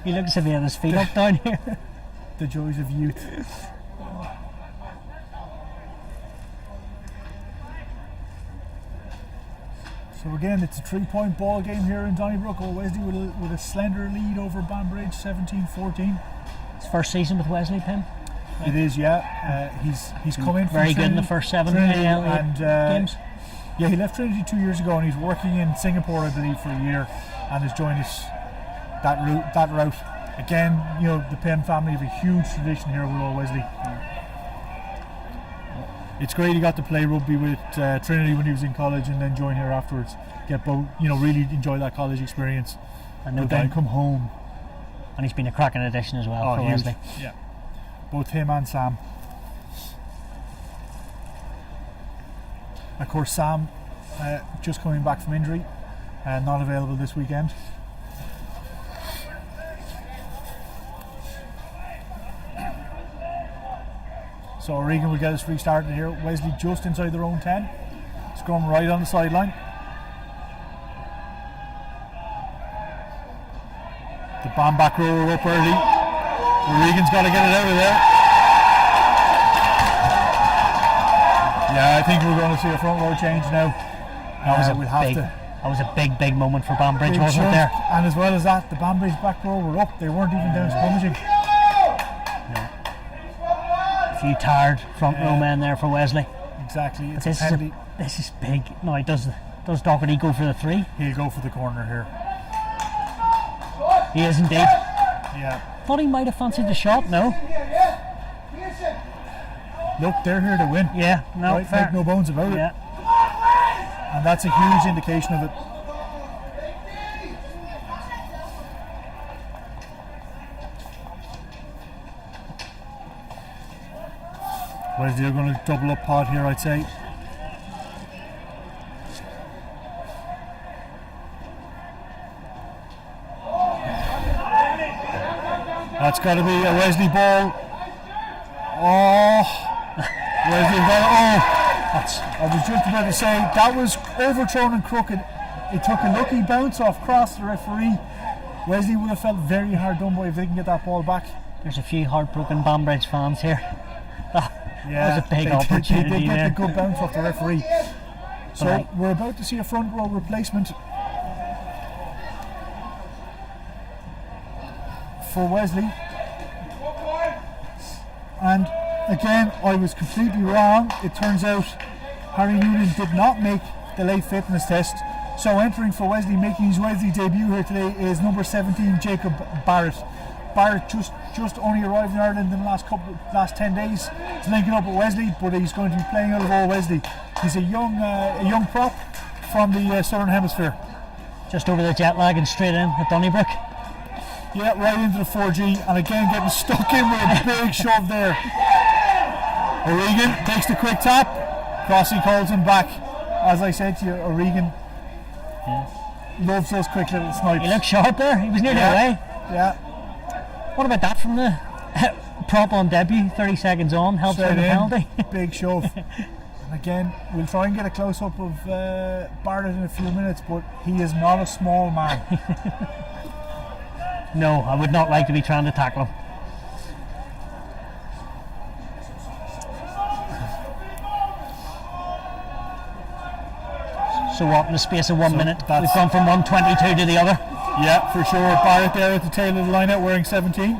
S2: He looks as if he had his feet up down here.
S1: The joys of youth. So again, it's a 3-point ball game here in Donnybrook. Wesley with a slender lead over Banbridge, 17-14.
S2: His first season with Wesley, Pym.
S1: It is, yeah. He's come in
S2: very
S1: from
S2: good in the first 7 games.
S1: Yeah, he left Trinity 2 years ago, and he's working in Singapore, I believe, for a year, and has joined us that route. Again, you know, the Pym family have a huge tradition here with Old Wesley. it's great he got to play rugby with Trinity when he was in college and then join here afterwards. Get both, really enjoy that college experience.
S2: And no
S1: But then
S2: doubt.
S1: come home.
S2: And he's been a cracking addition as well for
S1: huge.
S2: Wesley.
S1: Yeah. Both him and Sam. Of course, Sam just coming back from injury, not available this weekend. So Regan will get us restarted here. Wesley just inside their own 10. Scrum right on the sideline. The bomb back rower up early. Regan's got to get it out of there. Yeah, I think we're going to see a front row change now.
S2: That was a big moment for Banbridge,
S1: Big
S2: wasn't it
S1: chunk.
S2: there?
S1: And as well as that, the Banbridge back row were up. They weren't even down scrummaging.
S2: A few tired front row men there for Wesley.
S1: Exactly.
S2: But
S1: It's a penalty.
S2: this is big. No, does Doherty go for the 3?
S1: He'll go for the corner here.
S2: He is indeed.
S1: Yeah.
S2: Thought he might have fancied the shot. No.
S1: Look, they're here to win.
S2: Yeah. No.
S1: Right,
S2: Fair.
S1: make no bones about it.
S2: Yeah.
S1: And that's a huge indication of it. Wesley are going to double up pod here, I'd say. That's got to be a Wesley ball. Oh, Wesley got I was just about to say that was overthrown and crooked. It took a lucky bounce off cross the referee. Wesley would have felt very hard done by if they can get that ball back.
S2: There's a few heartbroken Banbridge fans here. That was a big
S1: they
S2: opportunity
S1: did get
S2: there.
S1: a good bounce off the referee. So
S2: Right.
S1: we're about to see a front row replacement for Wesley. And again, I was completely wrong. It turns out Harry Noonan did not make the late fitness test. So entering for Wesley, making his Wesley debut here today, is number 17, Jacob Barrett. Barrett just only arrived in Ireland in the last 10 days. He's linking up with Wesley, but he's going to be playing out of all Wesley. He's a young prop from the Southern Hemisphere.
S2: Just over the jet lag and straight in at Donnybrook.
S1: Yeah, right into the 4G, and again getting stuck in with a big shove there. O'Regan takes the quick tap. Crossy calls him back. As I said to you, O'Regan loves those quick little snipes.
S2: He looked sharp there. He was nearly away.
S1: Yeah,
S2: What about that from the prop on debut? 30 seconds on, helps
S1: straight
S2: win the
S1: in,
S2: penalty.
S1: big shove. And again, we'll try and get a close up of Barrett in a few minutes, but he is not a small man.
S2: No, I would not like to be trying to tackle him. So what, in the space of 1 minute, we've
S1: that's-
S2: gone from 122 to the other.
S1: Yeah, for sure. Barrett there at the tail of the line out wearing 17.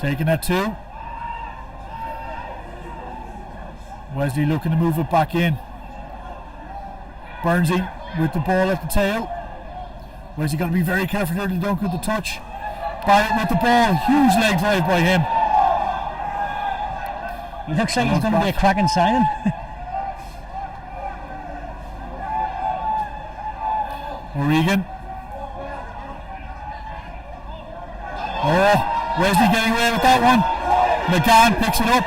S1: Taking that 2. Wesley looking to move it back in. Burnsy with the ball at the tail. Wesley got to be very careful here to dunk with the touch. Barrett with the ball. Huge leg drive by him.
S2: He looks like he's going to be a cracking signing.
S1: O'Regan. Oh, Wesley getting away with that one. McGann picks it up.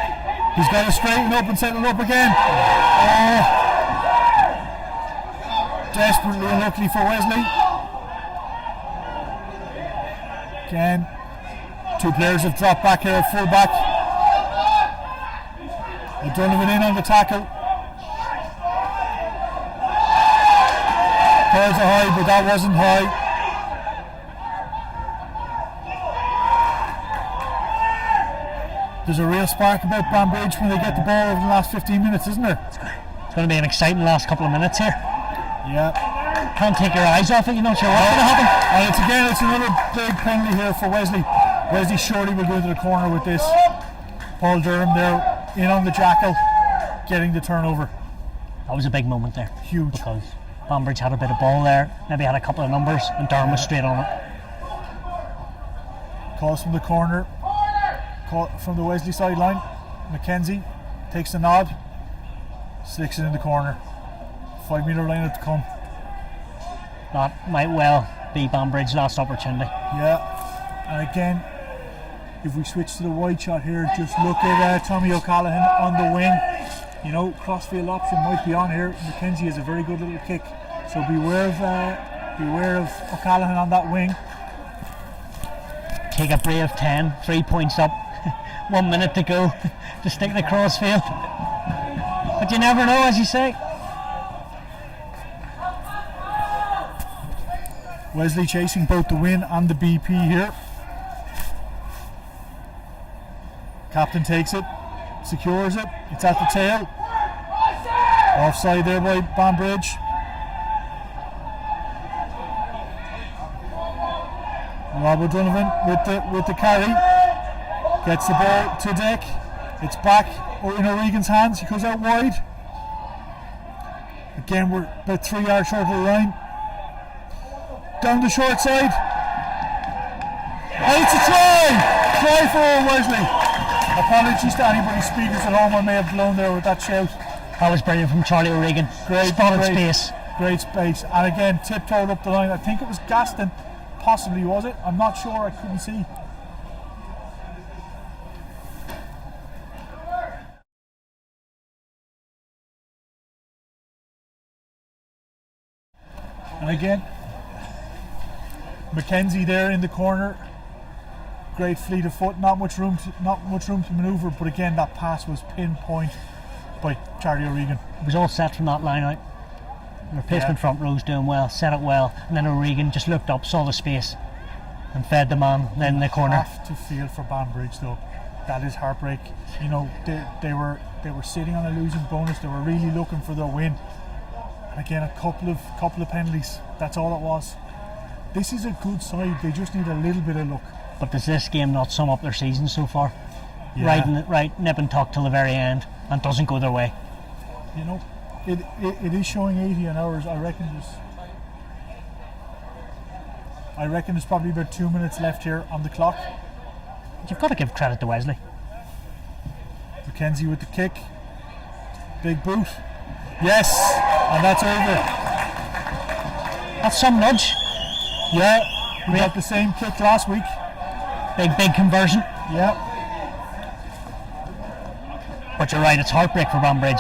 S1: He's got to straighten up and set it up again. Oh, desperately unlucky for Wesley. Again, 2 players have dropped back here at full back. O'Donovan in on the tackle. Calls a high, but that wasn't high. There's a real spark about Banbridge when they get the ball over the last 15 minutes, isn't there?
S2: It's going to be an exciting last couple of minutes here.
S1: Yeah.
S2: Can't take your eyes off it, you're not sure what's going to happen.
S1: And it's another big penalty here for Wesley. Wesley surely will go into the corner with this. Paul Durham there in on the jackal, getting the turnover.
S2: That was a big moment there.
S1: Huge.
S2: Because Banbridge had a bit of ball there, maybe had a couple of numbers, and Durham was straight on it.
S1: Calls from the corner. from the Wesley sideline. McKenzie takes the nod, sticks it in the corner. 5 metre line to come.
S2: That might well be Banbridge's last opportunity.
S1: Yeah, and again, if we switch to the wide shot here, just look at Tommy O'Callaghan on the wing. You know, crossfield option might be on here. McKenzie has a very good little kick, so beware of O'Callaghan on that wing.
S2: Take a brave 10, 3 points up, 1 minute to go to stick the crossfield. But you never know, as you say.
S1: Wesley chasing both the win and the BP here. Captain takes it, secures it, it's at the tail. Offside there by Banbridge. Rob O'Donovan with the carry. Gets the ball to deck. It's back in O'Regan's hands. He goes out wide. Again, we're about 3 yards short of the line. Down the short side. And it's a try! Try for Old Wesley. Apologies to anybody speakers at home. I may have blown there with that shout.
S2: That was brilliant from Charlie O'Regan. Spotted space.
S1: Great space. And again, tiptoed up the line. I think it was Gaston. Possibly, was it? I'm not sure. I couldn't see. And again, McKenzie there in the corner. Great fleet of foot. Not much room to manoeuvre. But again, that pass was pinpoint by Charlie O'Regan.
S2: It was all set from that line out. The replacement front row's doing well, set it well, and then O'Regan just looked up, saw the space, and fed the man then in the corner.
S1: Have to feel for Banbridge though. That is heartbreak. You know, they were sitting on a losing bonus. They were really looking for their win. And again, a couple of penalties. That's all it was. This is a good side. They just need a little bit of luck.
S2: But does this game not sum up their season so far?
S1: Yeah.
S2: Right, nip and tuck till the very end, and doesn't go their way.
S1: You know, it is showing 80 an hour. I reckon there's probably about 2 minutes left here on the clock.
S2: You've got to give credit to Wesley.
S1: McKenzie with the kick. Big boot. Yes, and that's over.
S2: That's some nudge.
S1: Yeah, we had the same kick last week.
S2: Big conversion.
S1: Yeah.
S2: But you're right, it's heartbreak for Banbridge.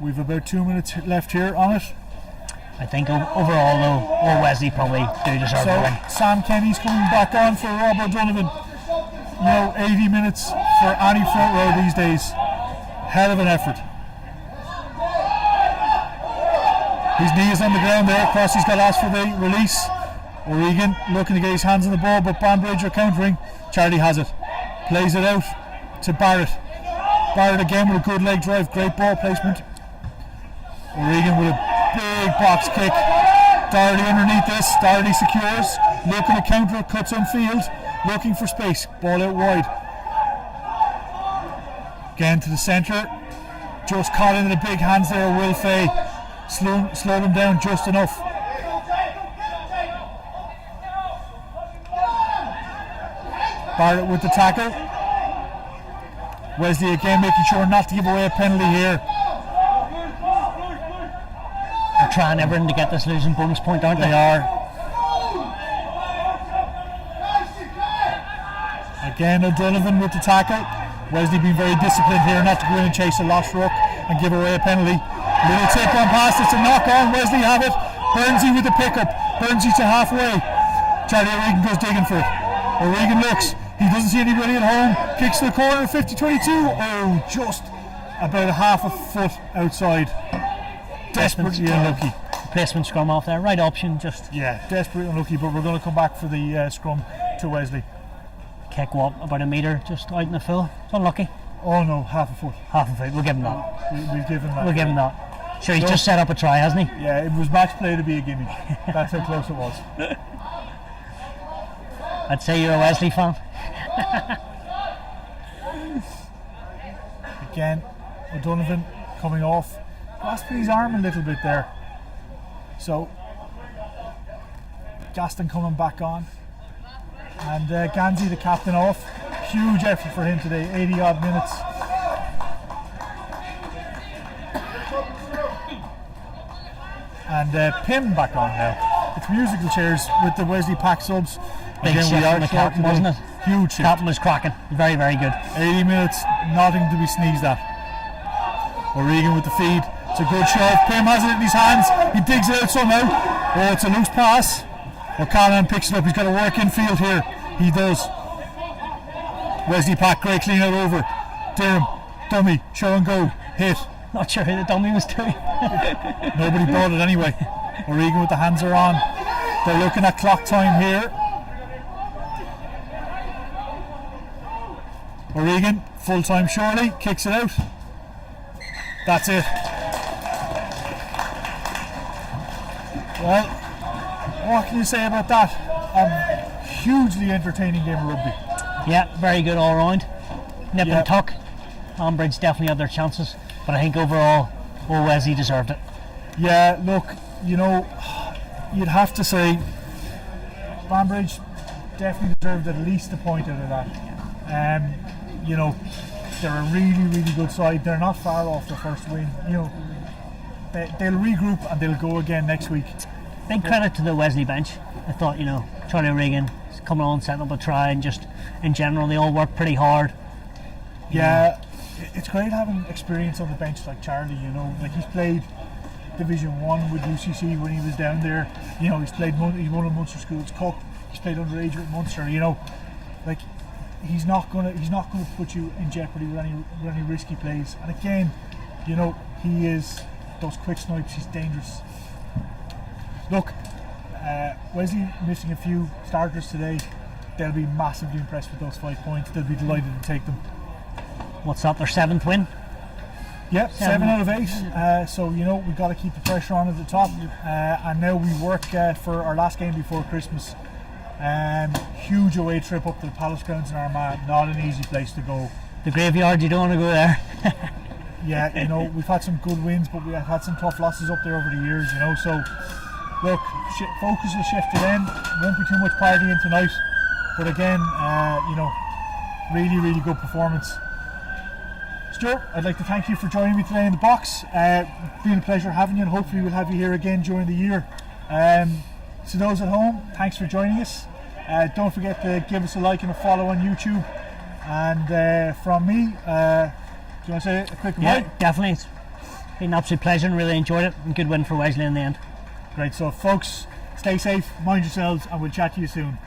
S1: We've about 2 minutes left here on it.
S2: I think overall though, Old Wesley probably do deserve the win.
S1: Sam Kenny's coming back on for Rob O'Donovan. You know, 80 minutes for any front row these days. Hell of an effort. His knee is on the ground there. Crossy's got asked for the release. O'Regan looking to get his hands on the ball, but Banbridge are countering. Charlie has it. Plays it out to Barrett. Barrett again with a good leg drive. Great ball placement. O'Regan with a big box kick. Doherty underneath this. Doherty secures. Looking to counter. Cuts on field. Looking for space. Ball out wide. Again to the centre. Just caught into the big hands there of Will Fay. Slow them down just enough. Barrett with the tackle. Wesley again making sure not to give away a penalty here.
S2: They're trying everything to get this losing bonus point, aren't they?
S1: They are. Again O'Donovan with the tackle. Wesley being very disciplined here not to go in and chase a lost ruck and give away a penalty. Little tip on pass, it's a knock on. Wesley have it. Burnsy with the pickup. Burnsy to halfway. Charlie O'Regan goes digging for it. O'Regan looks. He doesn't see anybody at home. Kicks to the corner. 50-22. Oh, just about a half a foot outside. Desperately unlucky.
S2: Placement scrum off there. Right option. Just
S1: desperately unlucky. But we're going to come back for the scrum to Wesley.
S2: Kick what? About a metre just out in the full. It's unlucky.
S1: Oh no, half a foot.
S2: Half a foot. We'll give him that.
S1: We'll give him that.
S2: We'll give him that. Sure, he's just set up a try, hasn't he?
S1: Yeah, it was match play to be a gimme. That's how close it was.
S2: I'd say you're a Wesley fan.
S1: Again, O'Donovan coming off. Grasping his arm a little bit there. So, Gaston coming back on. And Ganzi, the captain, off. Huge effort for him today, 80 odd minutes. And Pim back on now. It's musical chairs with the Wesley Pack subs.
S2: Big
S1: Again,
S2: shift from the captain, wasn't it?
S1: Huge shift.
S2: Captain was cracking. Very, very good.
S1: 80 minutes, nothing to be sneezed at. O'Regan with the feed. It's a good shove. Pim has it in his hands. He digs it out somehow. Oh, it's a loose pass. O'Connor picks it up. He's got to work in field here. He does. Wesley Pack, great clean out over. Durham, dummy, show and go, hit.
S2: Not sure who the dummy was doing.
S1: Nobody bought it anyway. O'Regan with the hands are on. They're looking at clock time here. O'Regan, full time surely, kicks it out. That's it. Well, what can you say about that? Hugely entertaining game of rugby.
S2: Yeah, very good all round. Nip
S1: Yeah.
S2: and tuck. Banbridge definitely had their chances, but I think overall, Wesley deserved it.
S1: Yeah, look, you know, you'd have to say Banbridge definitely deserved at least a point out of that. You know, they're a really, really good side. They're not far off their first win. You know, they'll regroup and they'll go again next week.
S2: Big credit to the Wesley bench. I thought, you know, Charlie O'Regan coming on, setting up a try, and just in general, they all worked pretty hard.
S1: Yeah, it's great having experience on the bench like Charlie, you know. Like, he's played Division 1 with UCC when he was down there. You know, he's won in Munster Schools Cup. He's played underage with Munster, you know. Like, he's not gonna put you in jeopardy with any risky plays. And again, you know, he is those quick snipes. He's dangerous. Look, Wesley missing a few starters today. They'll be massively impressed with those 5 points. They'll be delighted to take them.
S2: What's that? Their 7th win.
S1: Yep, 7 out of 8. So, you know, we've got to keep the pressure on at the top. And now we work for our last game before Christmas. Huge away trip up to the Palace Grounds in Armagh. Not an easy place to go.
S2: The graveyard, you don't want to go there.
S1: Yeah, you know, we've had some good wins, but we have had some tough losses up there over the years, you know. So, look, focus will shift to them. Won't be too much partying tonight. But again, you know, really, really good performance. Stuart, I'd like to thank you for joining me today in the box. Been a pleasure having you, and hopefully we'll have you here again during the year. To those at home, thanks for joining us. Don't forget to give us a like and a follow on YouTube. And from me, do you want to say a quick
S2: Yeah,
S1: goodbye?
S2: definitely. It's been an absolute pleasure and really enjoyed it. And good win for Wesley in the end.
S1: Great, so folks, stay safe, mind yourselves, and we'll chat to you soon.